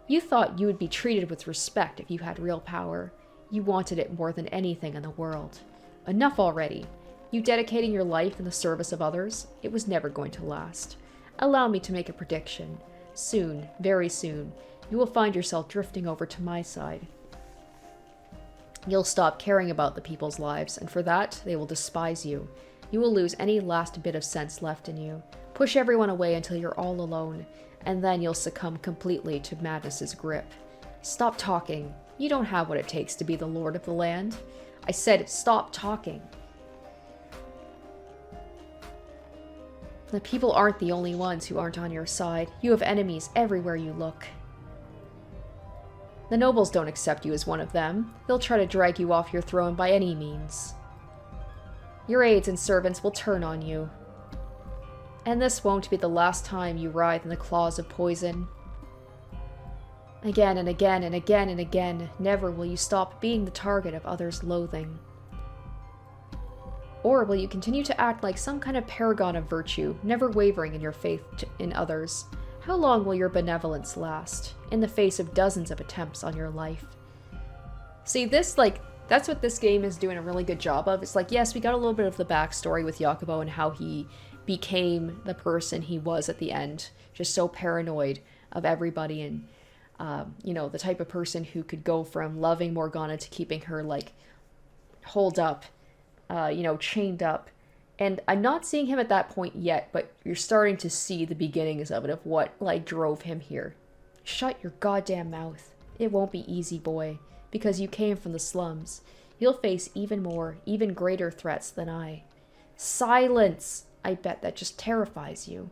You thought you would be treated with respect if you had real power. You wanted it more than anything in the world. Enough already. You dedicating your life in the service of others, it was never going to last. Allow me to make a prediction. Soon, very soon, you will find yourself drifting over to my side. You'll stop caring about the people's lives, and for that, they will despise you. You will lose any last bit of sense left in you. Push everyone away until you're all alone, and then you'll succumb completely to madness's grip. Stop talking. You don't have what it takes to be the lord of the land. I said stop talking. The people aren't the only ones who aren't on your side. You have enemies everywhere you look. The nobles don't accept you as one of them. They'll try to drag you off your throne by any means. Your aides and servants will turn on you. And this won't be the last time you writhe in the claws of poison. Again and again and again and again, never will you stop being the target of others' loathing. Or will you continue to act like some kind of paragon of virtue, never wavering in your faith in others? How long will your benevolence last, in the face of dozens of attempts on your life? See, that's what this game is doing a really good job of. It's like, yes, we got a little bit of the backstory with Jacapo and how he became the person he was at the end. Just so paranoid of everybody and, the type of person who could go from loving Morgana to keeping her, holed up, chained up. And I'm not seeing him at that point yet, but you're starting to see the beginnings of it, of what, drove him here. Shut your goddamn mouth. It won't be easy, boy, because you came from the slums. You'll face even more, even greater threats than I. Silence! I bet that just terrifies you.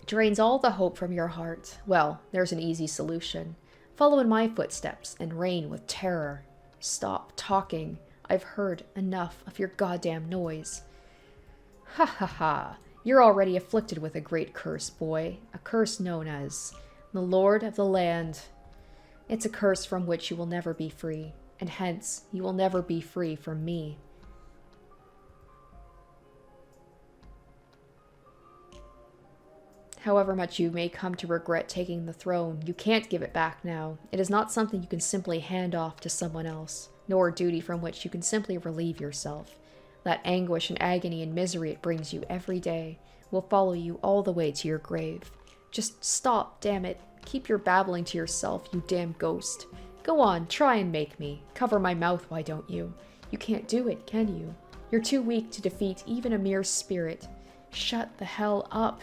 Drains all the hope from your heart. Well, there's an easy solution. Follow in my footsteps and reign with terror. Stop talking. I've heard enough of your goddamn noise. Ha ha ha. You're already afflicted with a great curse, boy. A curse known as the Lord of the Land. It's a curse from which you will never be free, and hence you will never be free from me. However much you may come to regret taking the throne, you can't give it back now. It is not something you can simply hand off to someone else, nor a duty from which you can simply relieve yourself. That anguish and agony and misery it brings you every day will follow you all the way to your grave. Just stop, damn it. Keep your babbling to yourself, you damn ghost. Go on, try and make me. Cover my mouth, why don't you? You can't do it, can you? You're too weak to defeat even a mere spirit. Shut the hell up.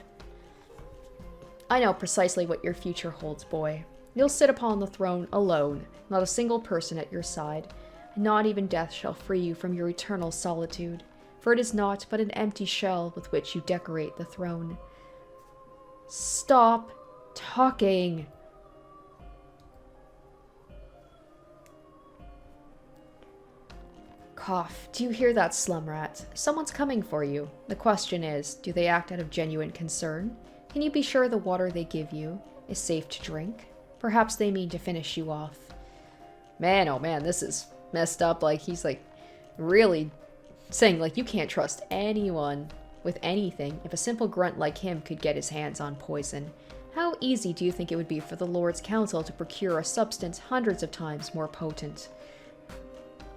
I know precisely what your future holds, boy. You'll sit upon the throne alone, not a single person at your side. Not even death shall free you from your eternal solitude, for it is naught but an empty shell with which you decorate the throne. Stop talking! Cough. Do you hear that, slum rat? Someone's coming for you. The question is, do they act out of genuine concern? Can you be sure the water they give you is safe to drink? Perhaps they mean to finish you off. Man, oh man, this is messed up. He's really saying you can't trust anyone with anything. If a simple grunt like him could get his hands on poison, how easy do you think it would be for the Lord's Council to procure a substance hundreds of times more potent?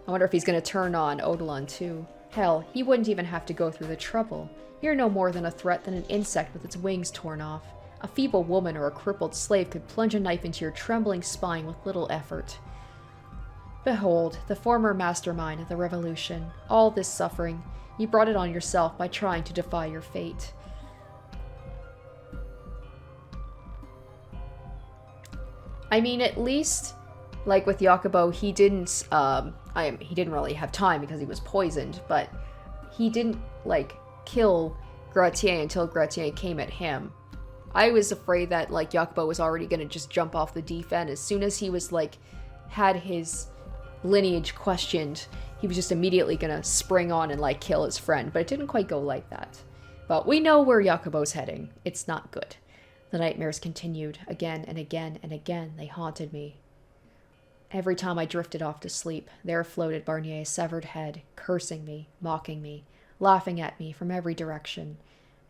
I wonder if he's going to turn on Odilon too. Hell, he wouldn't even have to go through the trouble. You're no more than a threat than an insect with its wings torn off. A feeble woman or a crippled slave could plunge a knife into your trembling spine with little effort. Behold, the former mastermind of the revolution. All this suffering, you brought it on yourself by trying to defy your fate. I mean, at least, with Jacapo, he didn't, he didn't really have time because he was poisoned, but he didn't, kill Gratier until Gratier came at him. I was afraid that, Jacapo was already gonna just jump off the deep end. As soon as he was, had his lineage questioned, he was just immediately gonna spring on and, kill his friend. But it didn't quite go like that. But we know where Jacapo's heading. It's not good. The nightmares continued. Again and again and again, they haunted me. Every time I drifted off to sleep, there floated Barnier's severed head, cursing me, mocking me, laughing at me from every direction.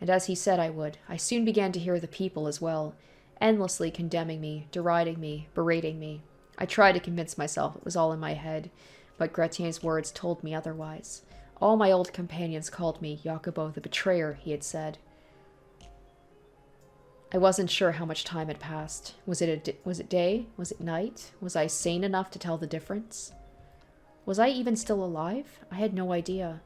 And as he said I would, I soon began to hear the people as well, endlessly condemning me, deriding me, berating me. I tried to convince myself it was all in my head, but Gratier's words told me otherwise. All my old companions called me Jacapo the Betrayer, he had said. I wasn't sure how much time had passed. Was it day? Was it night? Was I sane enough to tell the difference? Was I even still alive? I had no idea.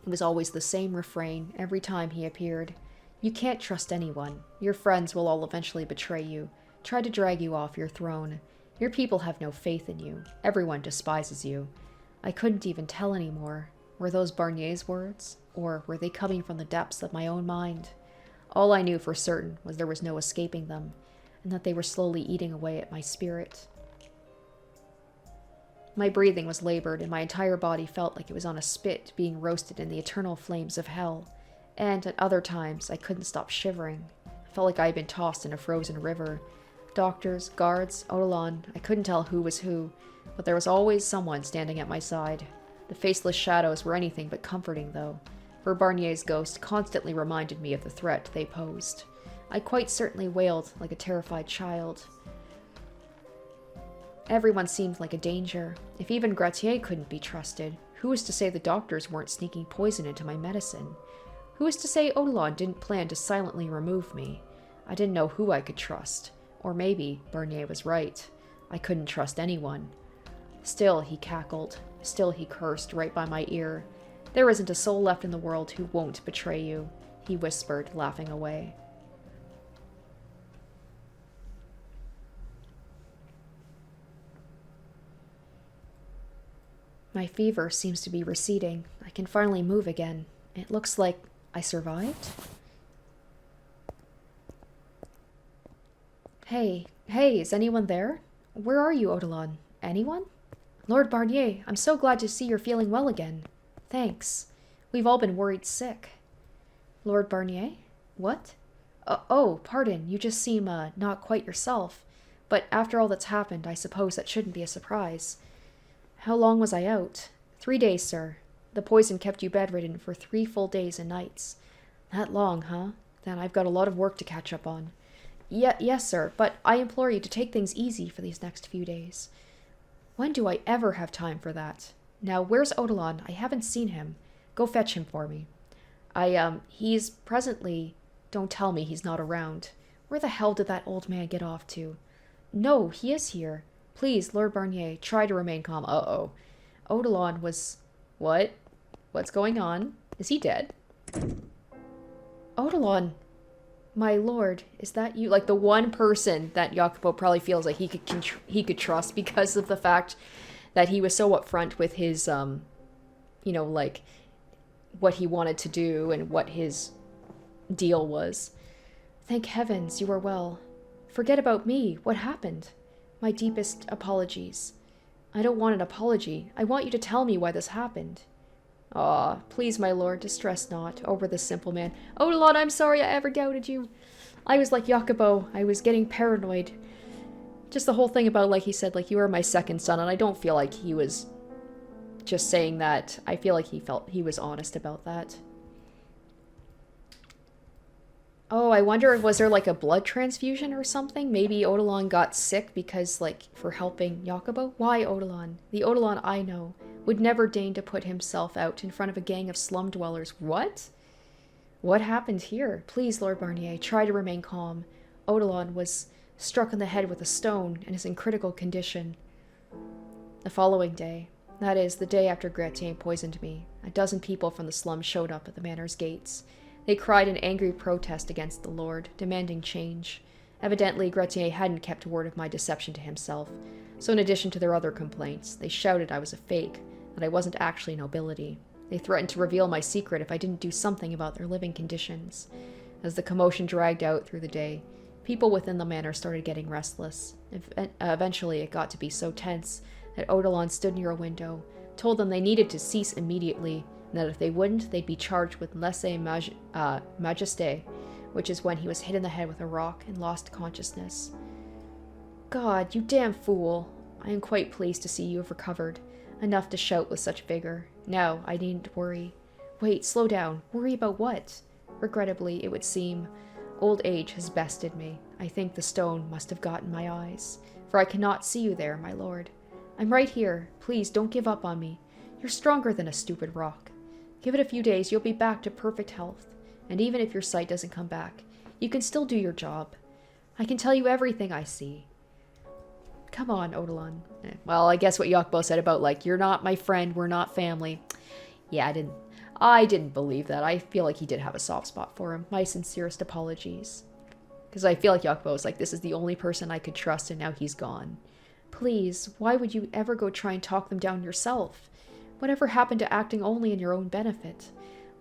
It was always the same refrain every time he appeared. You can't trust anyone. Your friends will all eventually betray you, try to drag you off your throne. Your people have no faith in you. Everyone despises you. I couldn't even tell anymore. Were those Barnier's words? Or were they coming from the depths of my own mind? All I knew for certain was there was no escaping them, and that they were slowly eating away at my spirit. My breathing was labored, and my entire body felt like it was on a spit being roasted in the eternal flames of hell. And at other times, I couldn't stop shivering. I felt like I had been tossed in a frozen river. Doctors, guards, Odilon, I couldn't tell who was who, but there was always someone standing at my side. The faceless shadows were anything but comforting, though, for Barnier's ghost constantly reminded me of the threat they posed. I quite certainly wailed like a terrified child. Everyone seemed like a danger. If even Gratier couldn't be trusted, who was to say the doctors weren't sneaking poison into my medicine? Who was to say Odilon didn't plan to silently remove me? I didn't know who I could trust. Or maybe Barnier was right. I couldn't trust anyone. Still he cackled. Still he cursed right by my ear. There isn't a soul left in the world who won't betray you, he whispered, laughing away. My fever seems to be receding. I can finally move again. It looks like I survived? Hey, is anyone there? Where are you, Odilon? Anyone? Lord Barnier, I'm so glad to see you're feeling well again. Thanks. We've all been worried sick. Lord Barnier? What? Oh, pardon, you just seem, not quite yourself. But after all that's happened, I suppose that shouldn't be a surprise. How long was I out? 3 days, sir. The poison kept you bedridden for 3 full days and nights. That long, huh? Then I've got a lot of work to catch up on. Yes, sir, but I implore you to take things easy for these next few days. When do I ever have time for that? Now, where's Odilon? I haven't seen him. Go fetch him for me. He's presently... Don't tell me he's not around. Where the hell did that old man get off to? No, he is here. Please, Lord Barnier, try to remain calm. Uh-oh. Odilon was... What? What's going on? Is he dead? Odilon! My lord, is that you? Like, the one person that Jacapo probably feels like he could trust because of the fact that he was so upfront with his, like, what he wanted to do and what his deal was. Thank heavens you are well. Forget about me. What happened? My deepest apologies. I don't want an apology. I want you to tell me why this happened. Ah, please, my lord, distress not over this simple man. Odilon, I'm sorry I ever doubted you. I was like Jacapo. I was getting paranoid. Just the whole thing about, like he said, like, you are my second son, and I don't feel like he was just saying that. I feel like he felt he was honest about that. Oh, I wonder, was there like a blood transfusion or something? Maybe Odilon got sick because, like, for helping Jacapo? Why Odilon? The Odilon I know would never deign to put himself out in front of a gang of slum dwellers. What? What happened here? Please, Lord Barnier, try to remain calm. Odilon was struck on the head with a stone and is in critical condition. The following day, that is, the day after Gratier poisoned me, a dozen people from the slum showed up at the manor's gates. They cried in angry protest against the Lord, demanding change. Evidently, Gratier hadn't kept word of my deception to himself, so in addition to their other complaints, they shouted I was a fake, that I wasn't actually nobility. They threatened to reveal my secret if I didn't do something about their living conditions. As the commotion dragged out through the day, people within the manor started getting restless. Eventually, it got to be so tense that Odilon stood near a window, told them they needed to cease immediately, and that if they wouldn't, they'd be charged with lèse-majesté, which is when he was hit in the head with a rock and lost consciousness. God, you damn fool! I am quite pleased to see you have recovered, enough to shout with such vigor. Now, I needn't worry. Wait, slow down. Worry about what? Regrettably, it would seem, old age has bested me. I think the stone must have gotten my eyes, for I cannot see you there, my lord. I'm right here. Please, don't give up on me. You're stronger than a stupid rock. Give it a few days, you'll be back to perfect health. And even if your sight doesn't come back, you can still do your job. I can tell you everything I see. Come on, Odilon. Well, I guess what Jacapo said about, like, you're not my friend, we're not family. Yeah, I didn't believe that. I feel like he did have a soft spot for him. My sincerest apologies. Because I feel like Jacapo was like, this is the only person I could trust, and now he's gone. Please, why would you ever go try and talk them down yourself? Whatever happened to acting only in your own benefit?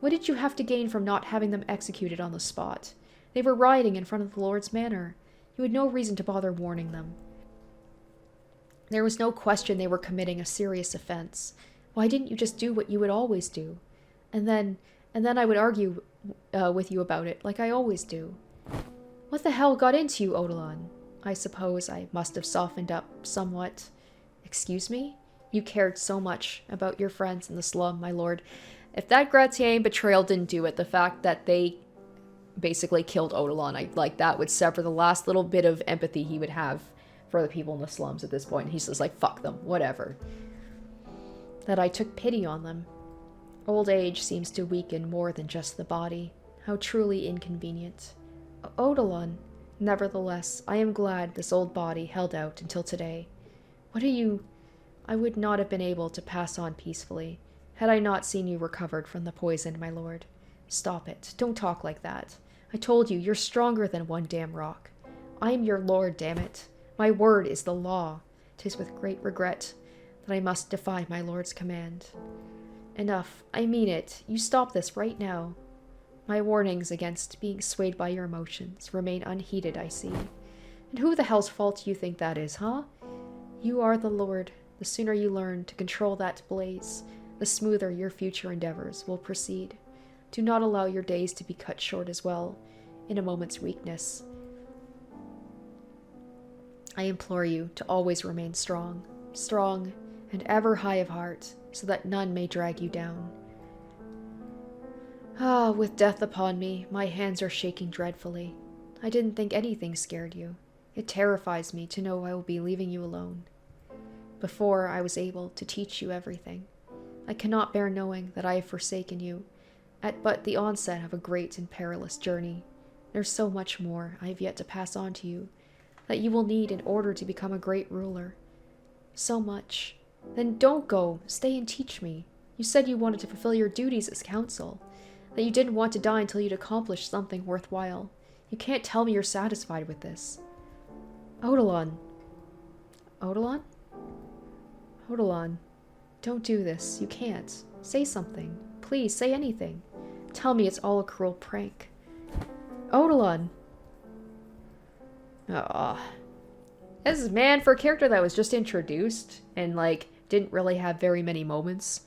What did you have to gain from not having them executed on the spot? They were rioting in front of the Lord's manor. You had no reason to bother warning them. There was no question they were committing a serious offense. Why didn't you just do what you would always do? And then I would argue with you about it, like I always do. What the hell got into you, Odilon? I suppose I must have softened up somewhat. Excuse me? You cared so much about your friends in the slum, my lord. If that Gratian betrayal didn't do it, the fact that they basically killed Odilon, that would sever the last little bit of empathy he would have for the people in the slums at this point. He's just like, fuck them, whatever. That I took pity on them. Old age seems to weaken more than just the body. How truly inconvenient. Odilon, nevertheless, I am glad this old body held out until today. I would not have been able to pass on peacefully, had I not seen you recovered from the poison, my lord. Stop it. Don't talk like that. I told you, you're stronger than one damn rock. I am your lord, damn it. My word is the law. 'Tis with great regret that I must defy my lord's command. Enough. I mean it. You stop this right now. My warnings against being swayed by your emotions remain unheeded, I see. And who the hell's fault do you think that is, huh? You are the lord. The sooner you learn to control that blaze, the smoother your future endeavors will proceed. Do not allow your days to be cut short as well, in a moment's weakness. I implore you to always remain strong, and ever high of heart, so that none may drag you down. With death upon me, my hands are shaking dreadfully. I didn't think anything scared you. It terrifies me to know I will be leaving you alone. Before I was able to teach you everything, I cannot bear knowing that I have forsaken you at but the onset of a great and perilous journey. There's so much more I have yet to pass on to you that you will need in order to become a great ruler. So much. Then don't go. Stay and teach me. You said you wanted to fulfill your duties as counsel, that you didn't want to die until you'd accomplished something worthwhile. You can't tell me you're satisfied with this. Odilon. Odilon? Odilon. Don't do this. You can't. Say something. Please, say anything. Tell me it's all a cruel prank. Odilon. This man, for a character that was just introduced and, didn't really have very many moments,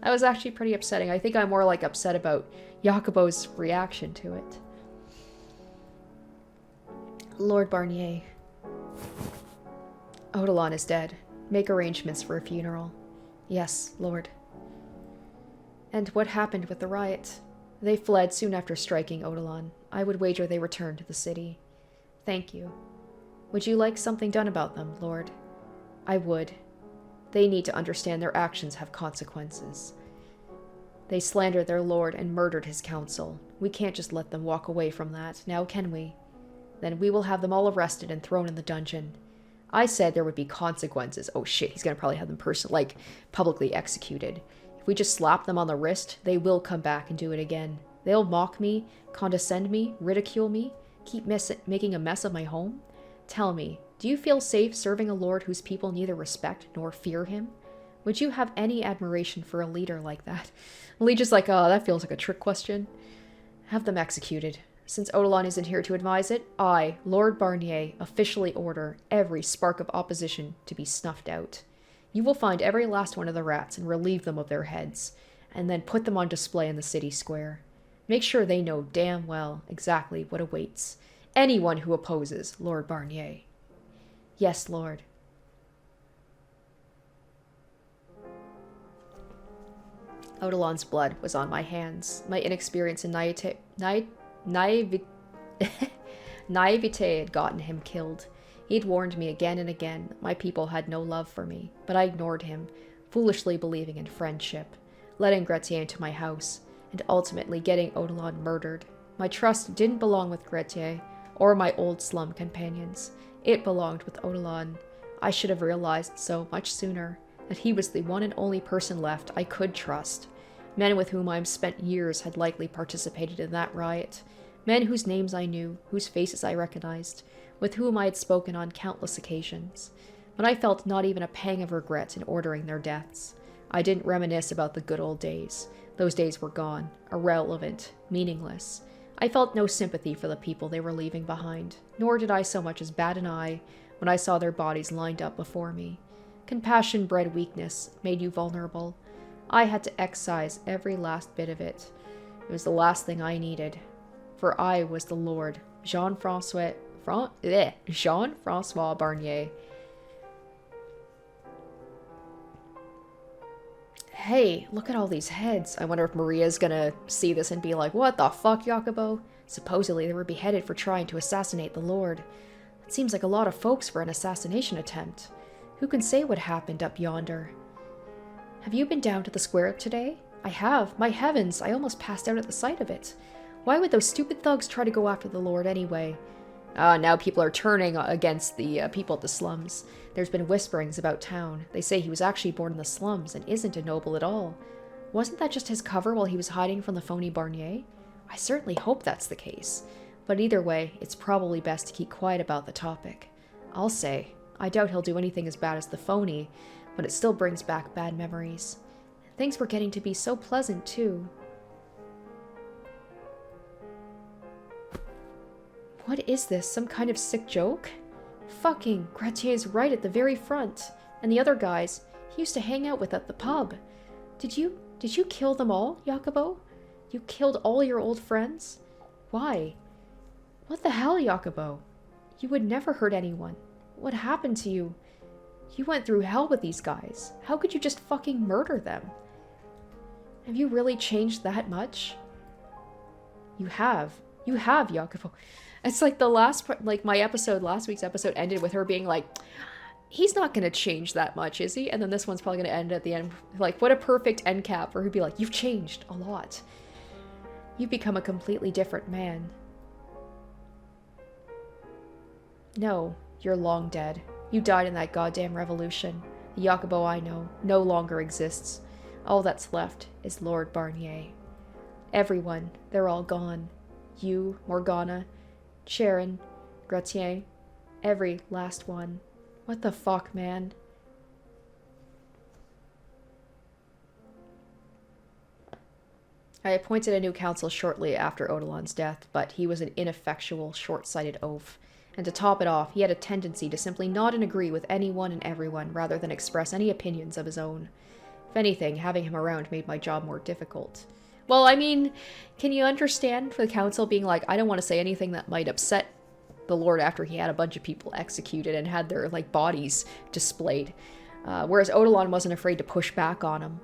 that was actually pretty upsetting. I think I'm more, upset about Jacapo's reaction to it. Lord Barnier. Odilon is dead. Make arrangements for a funeral. Yes, Lord. And what happened with the riot? They fled soon after striking Odilon. I would wager they returned to the city. Thank you. Would you like something done about them, Lord? I would. They need to understand their actions have consequences. They slandered their lord and murdered his council. We can't just let them walk away from that, now can we? Then we will have them all arrested and thrown in the dungeon. I said there would be consequences. Oh shit, he's gonna probably have them publicly executed. If we just slap them on the wrist, they will come back and do it again. They'll mock me, condescend me, ridicule me, keep making a mess of my home. Tell me, do you feel safe serving a lord whose people neither respect nor fear him? Would you have any admiration for a leader like that? Leech is like, oh, that feels like a trick question. Have them executed. Since Odilon isn't here to advise it, I, Lord Barnier, officially order every spark of opposition to be snuffed out. You will find every last one of the rats and relieve them of their heads, and then put them on display in the city square. Make sure they know damn well exactly what awaits anyone who opposes Lord Barnier. Yes, Lord. Odilon's blood was on my hands. My inexperience and naivete had gotten him killed. He'd warned me again and again that my people had no love for me, but I ignored him, foolishly believing in friendship, letting Gretier into my house, and ultimately getting Odilon murdered. My trust didn't belong with Gretier or my old slum companions. It belonged with Odilon. I should have realized so much sooner that he was the one and only person left I could trust. Men with whom I have spent years had likely participated in that riot. Men whose names I knew, whose faces I recognized, with whom I had spoken on countless occasions. But I felt not even a pang of regret in ordering their deaths. I didn't reminisce about the good old days. Those days were gone, irrelevant, meaningless. I felt no sympathy for the people they were leaving behind, nor did I so much as bat an eye when I saw their bodies lined up before me. Compassion bred weakness, made you vulnerable. I had to excise every last bit of it. It was the last thing I needed. For I was the Lord, Jean-Francois Barnier. Hey, look at all these heads. I wonder if Maria's gonna see this and be like, what the fuck, Jacapo? Supposedly they were beheaded for trying to assassinate the Lord. It seems like a lot of folks for an assassination attempt. Who can say what happened up yonder? Have you been down to the square today? I have. My heavens, I almost passed out at the sight of it. Why would those stupid thugs try to go after the Lord anyway? Now people are turning against the people at the slums. There's been whisperings about town. They say he was actually born in the slums and isn't a noble at all. Wasn't that just his cover while he was hiding from the phony Barnier? I certainly hope that's the case. But either way, it's probably best to keep quiet about the topic. I'll say, I doubt he'll do anything as bad as the phony, but it still brings back bad memories. Things were getting to be so pleasant, too. What is this, some kind of sick joke? Fucking, Gratier's right at the very front. And the other guys, he used to hang out with at the pub. Did you kill them all, Jacapo? You killed all your old friends? Why? What the hell, Jacapo? You would never hurt anyone. What happened to you? You went through hell with these guys. How could you just fucking murder them? Have you really changed that much? You have. You have, Jacapo. It's like the last part, like last week's episode ended with her being like, he's not going to change that much, is he? And then this one's probably going to end at the end. Like, what a perfect end cap for her to be like, you've changed a lot. You've become a completely different man. No, you're long dead. You died in that goddamn revolution. The Jacapo I know no longer exists. All that's left is Lord Barnier. Everyone, they're all gone. You, Morgana, Sharon, Gratier, every last one. What the fuck, man? I appointed a new council shortly after Odolan's death, but he was an ineffectual, short-sighted oaf. And to top it off, he had a tendency to simply nod and agree with anyone and everyone rather than express any opinions of his own. If anything, having him around made my job more difficult. Well, I mean, can you understand the council being like, I don't want to say anything that might upset the Lord after he had a bunch of people executed and had their, like, bodies displayed. Whereas Odolan wasn't afraid to push back on him,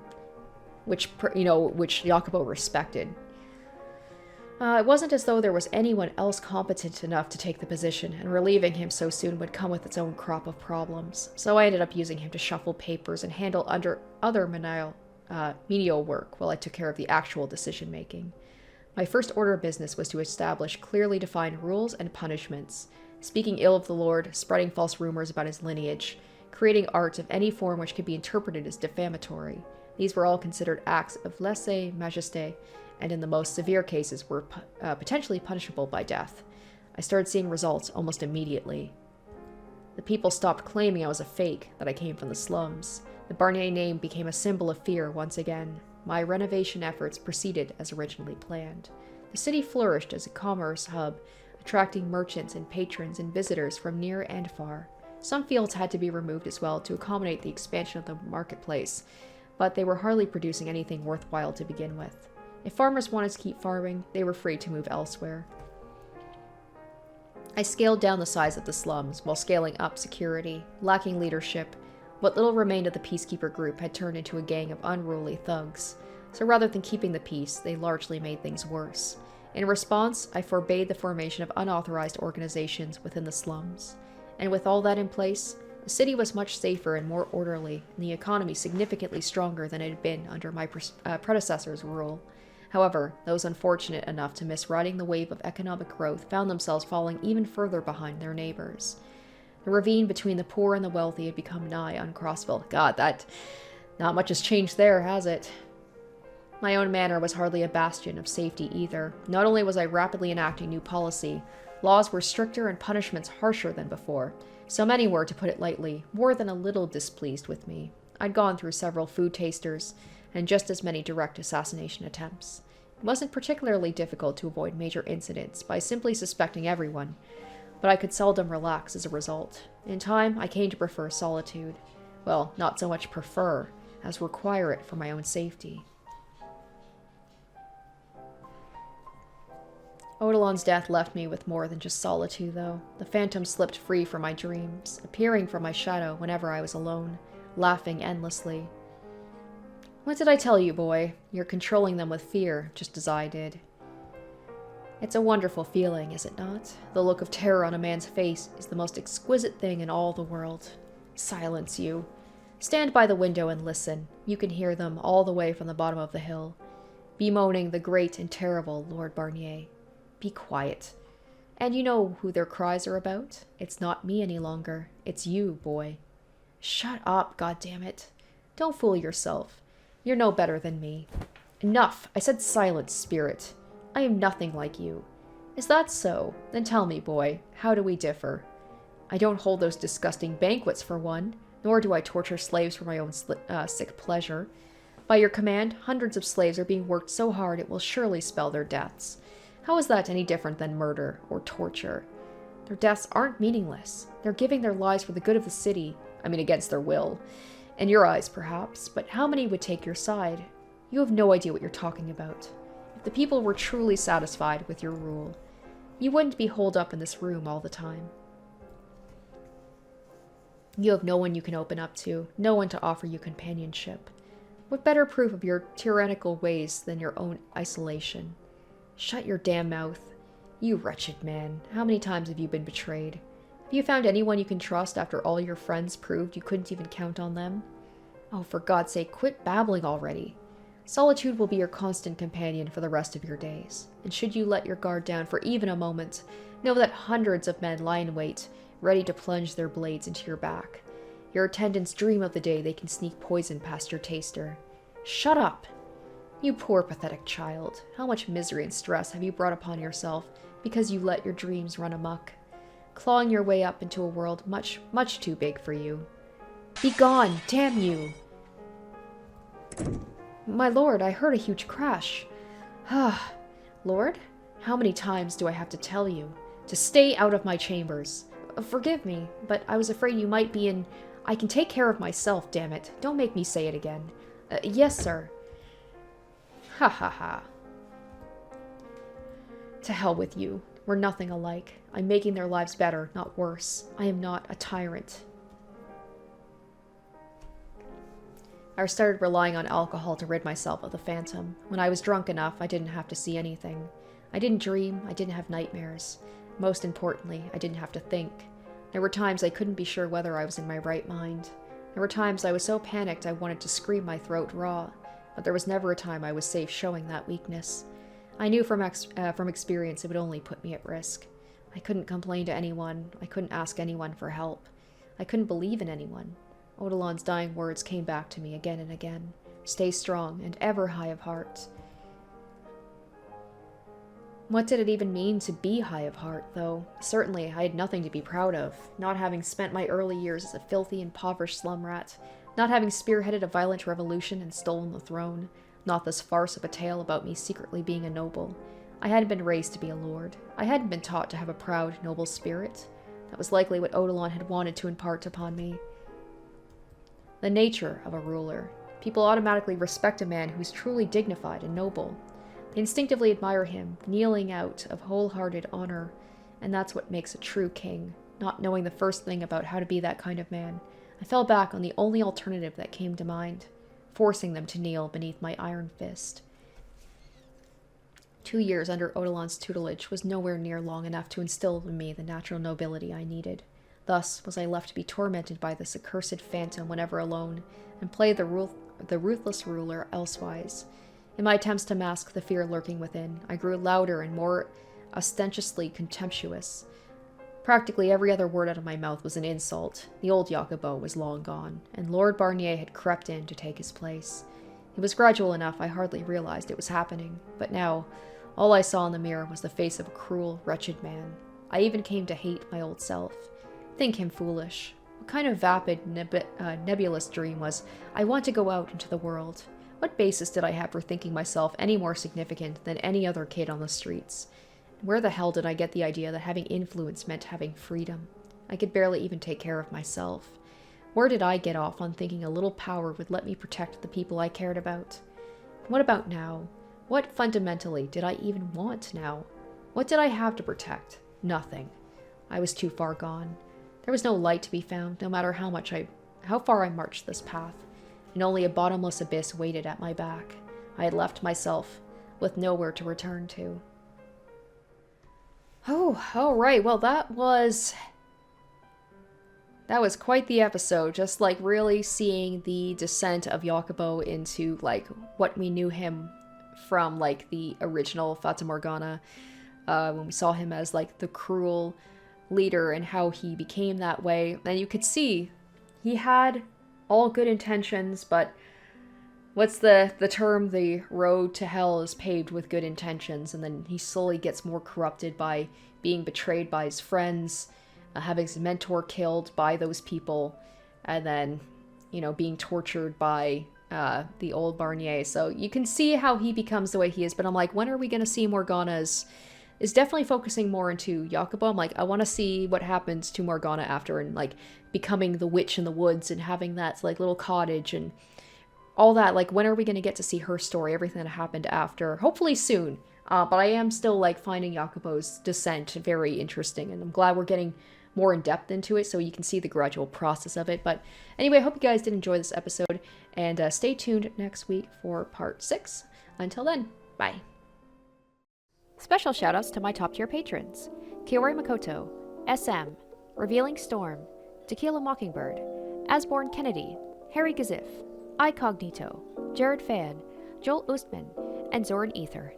which Jacapo respected. It wasn't as though there was anyone else competent enough to take the position, and relieving him so soon would come with its own crop of problems. So I ended up using him to shuffle papers and handle other menial work while I took care of the actual decision-making. My first order of business was to establish clearly defined rules and punishments, speaking ill of the Lord, spreading false rumors about his lineage, creating art of any form which could be interpreted as defamatory. These were all considered acts of lèse-majesté, and in the most severe cases were potentially punishable by death. I started seeing results almost immediately. The people stopped claiming I was a fake, that I came from the slums. The Barnier name became a symbol of fear once again. My renovation efforts proceeded as originally planned. The city flourished as a commerce hub, attracting merchants and patrons and visitors from near and far. Some fields had to be removed as well to accommodate the expansion of the marketplace, but they were hardly producing anything worthwhile to begin with. If farmers wanted to keep farming, they were free to move elsewhere. I scaled down the size of the slums while scaling up security. Lacking leadership, what little remained of the peacekeeper group had turned into a gang of unruly thugs. So rather than keeping the peace, they largely made things worse. In response, I forbade the formation of unauthorized organizations within the slums. And with all that in place, the city was much safer and more orderly, and the economy significantly stronger than it had been under my predecessor's rule. However, those unfortunate enough to miss riding the wave of economic growth found themselves falling even further behind their neighbors. The ravine between the poor and the wealthy had become nigh uncrossable. God, not much has changed there, has it? My own manor was hardly a bastion of safety either. Not only was I rapidly enacting new policy, laws were stricter and punishments harsher than before. So many were, to put it lightly, more than a little displeased with me. I'd gone through several food tasters, and just as many direct assassination attempts. It wasn't particularly difficult to avoid major incidents by simply suspecting everyone, but I could seldom relax as a result. In time, I came to prefer solitude. Well, not so much prefer, as require it for my own safety. Odilon's death left me with more than just solitude, though. The phantom slipped free from my dreams, appearing from my shadow whenever I was alone, laughing endlessly. What did I tell you, boy? You're controlling them with fear, just as I did. It's a wonderful feeling, is it not? The look of terror on a man's face is the most exquisite thing in all the world. Silence, you. Stand by the window and listen. You can hear them all the way from the bottom of the hill, bemoaning the great and terrible Lord Barnier. Be quiet. And you know who their cries are about? It's not me any longer. It's you, boy. Shut up, goddammit. Don't fool yourself. You're no better than me. Enough! I said silence, spirit. I am nothing like you. Is that so? Then tell me, boy, how do we differ? I don't hold those disgusting banquets for one, nor do I torture slaves for my own sick pleasure. By your command, hundreds of slaves are being worked so hard it will surely spell their deaths. How is that any different than murder or torture? Their deaths aren't meaningless. They're giving their lives for the good of the city. I mean, against their will. In your eyes, perhaps, but how many would take your side? You have no idea what you're talking about. If the people were truly satisfied with your rule, you wouldn't be holed up in this room all the time. You have no one you can open up to, no one to offer you companionship. What better proof of your tyrannical ways than your own isolation? Shut your damn mouth. You wretched man, how many times have you been betrayed? Have you found anyone you can trust after all your friends proved you couldn't even count on them? Oh, for God's sake, quit babbling already. Solitude will be your constant companion for the rest of your days, and should you let your guard down for even a moment, know that hundreds of men lie in wait, ready to plunge their blades into your back. Your attendants dream of the day they can sneak poison past your taster. Shut up! You poor, pathetic child. How much misery and stress have you brought upon yourself because you let your dreams run amok, clawing your way up into a world much, much too big for you. Be gone, damn you! My lord, I heard a huge crash. Ah, Lord, how many times do I have to tell you to stay out of my chambers? Forgive me, but I was afraid you might be in... I can take care of myself, damn it. Don't make me say it again. Yes, sir. Ha ha ha. To hell with you. We're nothing alike. I'm making their lives better, not worse. I am not a tyrant. I started relying on alcohol to rid myself of the phantom. When I was drunk enough, I didn't have to see anything. I didn't dream, I didn't have nightmares. Most importantly, I didn't have to think. There were times I couldn't be sure whether I was in my right mind. There were times I was so panicked I wanted to scream my throat raw, but there was never a time I was safe showing that weakness. I knew from experience it would only put me at risk. I couldn't complain to anyone. I couldn't ask anyone for help. I couldn't believe in anyone. Odilon's dying words came back to me again and again. Stay strong and ever high of heart. What did it even mean to be high of heart, though? Certainly, I had nothing to be proud of, not having spent my early years as a filthy, impoverished slum rat, not having spearheaded a violent revolution and stolen the throne, not this farce of a tale about me secretly being a noble. I hadn't been raised to be a lord. I hadn't been taught to have a proud, noble spirit. That was likely what Odilon had wanted to impart upon me. The nature of a ruler. People automatically respect a man who is truly dignified and noble. They instinctively admire him, kneeling out of wholehearted honor, and that's what makes a true king. Not knowing the first thing about how to be that kind of man, I fell back on the only alternative that came to mind, forcing them to kneel beneath my iron fist. 2 years under Odilon's tutelage was nowhere near long enough to instill in me the natural nobility I needed. Thus was I left to be tormented by this accursed phantom whenever alone, and play the ruthless ruler elsewise. In my attempts to mask the fear lurking within, I grew louder and more ostentatiously contemptuous. Practically every other word out of my mouth was an insult. The old Jacapo was long gone, and Lord Barnier had crept in to take his place. It was gradual enough I hardly realized it was happening, but now all I saw in the mirror was the face of a cruel, wretched man. I even came to hate my old self. Think him foolish. What kind of vapid, nebulous dream was, I want to go out into the world? What basis did I have for thinking myself any more significant than any other kid on the streets? Where the hell did I get the idea that having influence meant having freedom? I could barely even take care of myself. Where did I get off on thinking a little power would let me protect the people I cared about? What about now? What fundamentally did I even want now? What did I have to protect? Nothing. I was too far gone. There was no light to be found, no matter how far I marched this path, and only a bottomless abyss waited at my back. I had left myself with nowhere to return to. Oh, alright, well that was quite the episode, just like really seeing the descent of Jacapo into like what we knew him from, like the original Fata Morgana, when we saw him as like the cruel leader and how he became that way. And you could see he had all good intentions, but what's the term? The road to hell is paved with good intentions, and then he slowly gets more corrupted by being betrayed by his friends, having his mentor killed by those people, and then, you know, being tortured by the old Barnier. So you can see how he becomes the way he is, but I'm like, when are we going to see Morgana is definitely focusing more into Jacapo. I'm like, I want to see what happens to Morgana after, and like becoming the witch in the woods and having that like little cottage and all that. Like, when are we going to get to see her story, everything that happened after? Hopefully soon. But I am still like finding Jacapo's descent very interesting, and I'm glad we're getting more in depth into it so you can see the gradual process of it. But anyway, I hope you guys did enjoy this episode, and stay tuned next week for part 6. Until then, bye. Special shoutouts to my top tier patrons: Kiori Makoto, SM, Revealing Storm, Tequila Mockingbird, Asborn Kennedy, Harry Gazif, iCognito, Jared Fan, Joel Oostman, and Zoran Ether.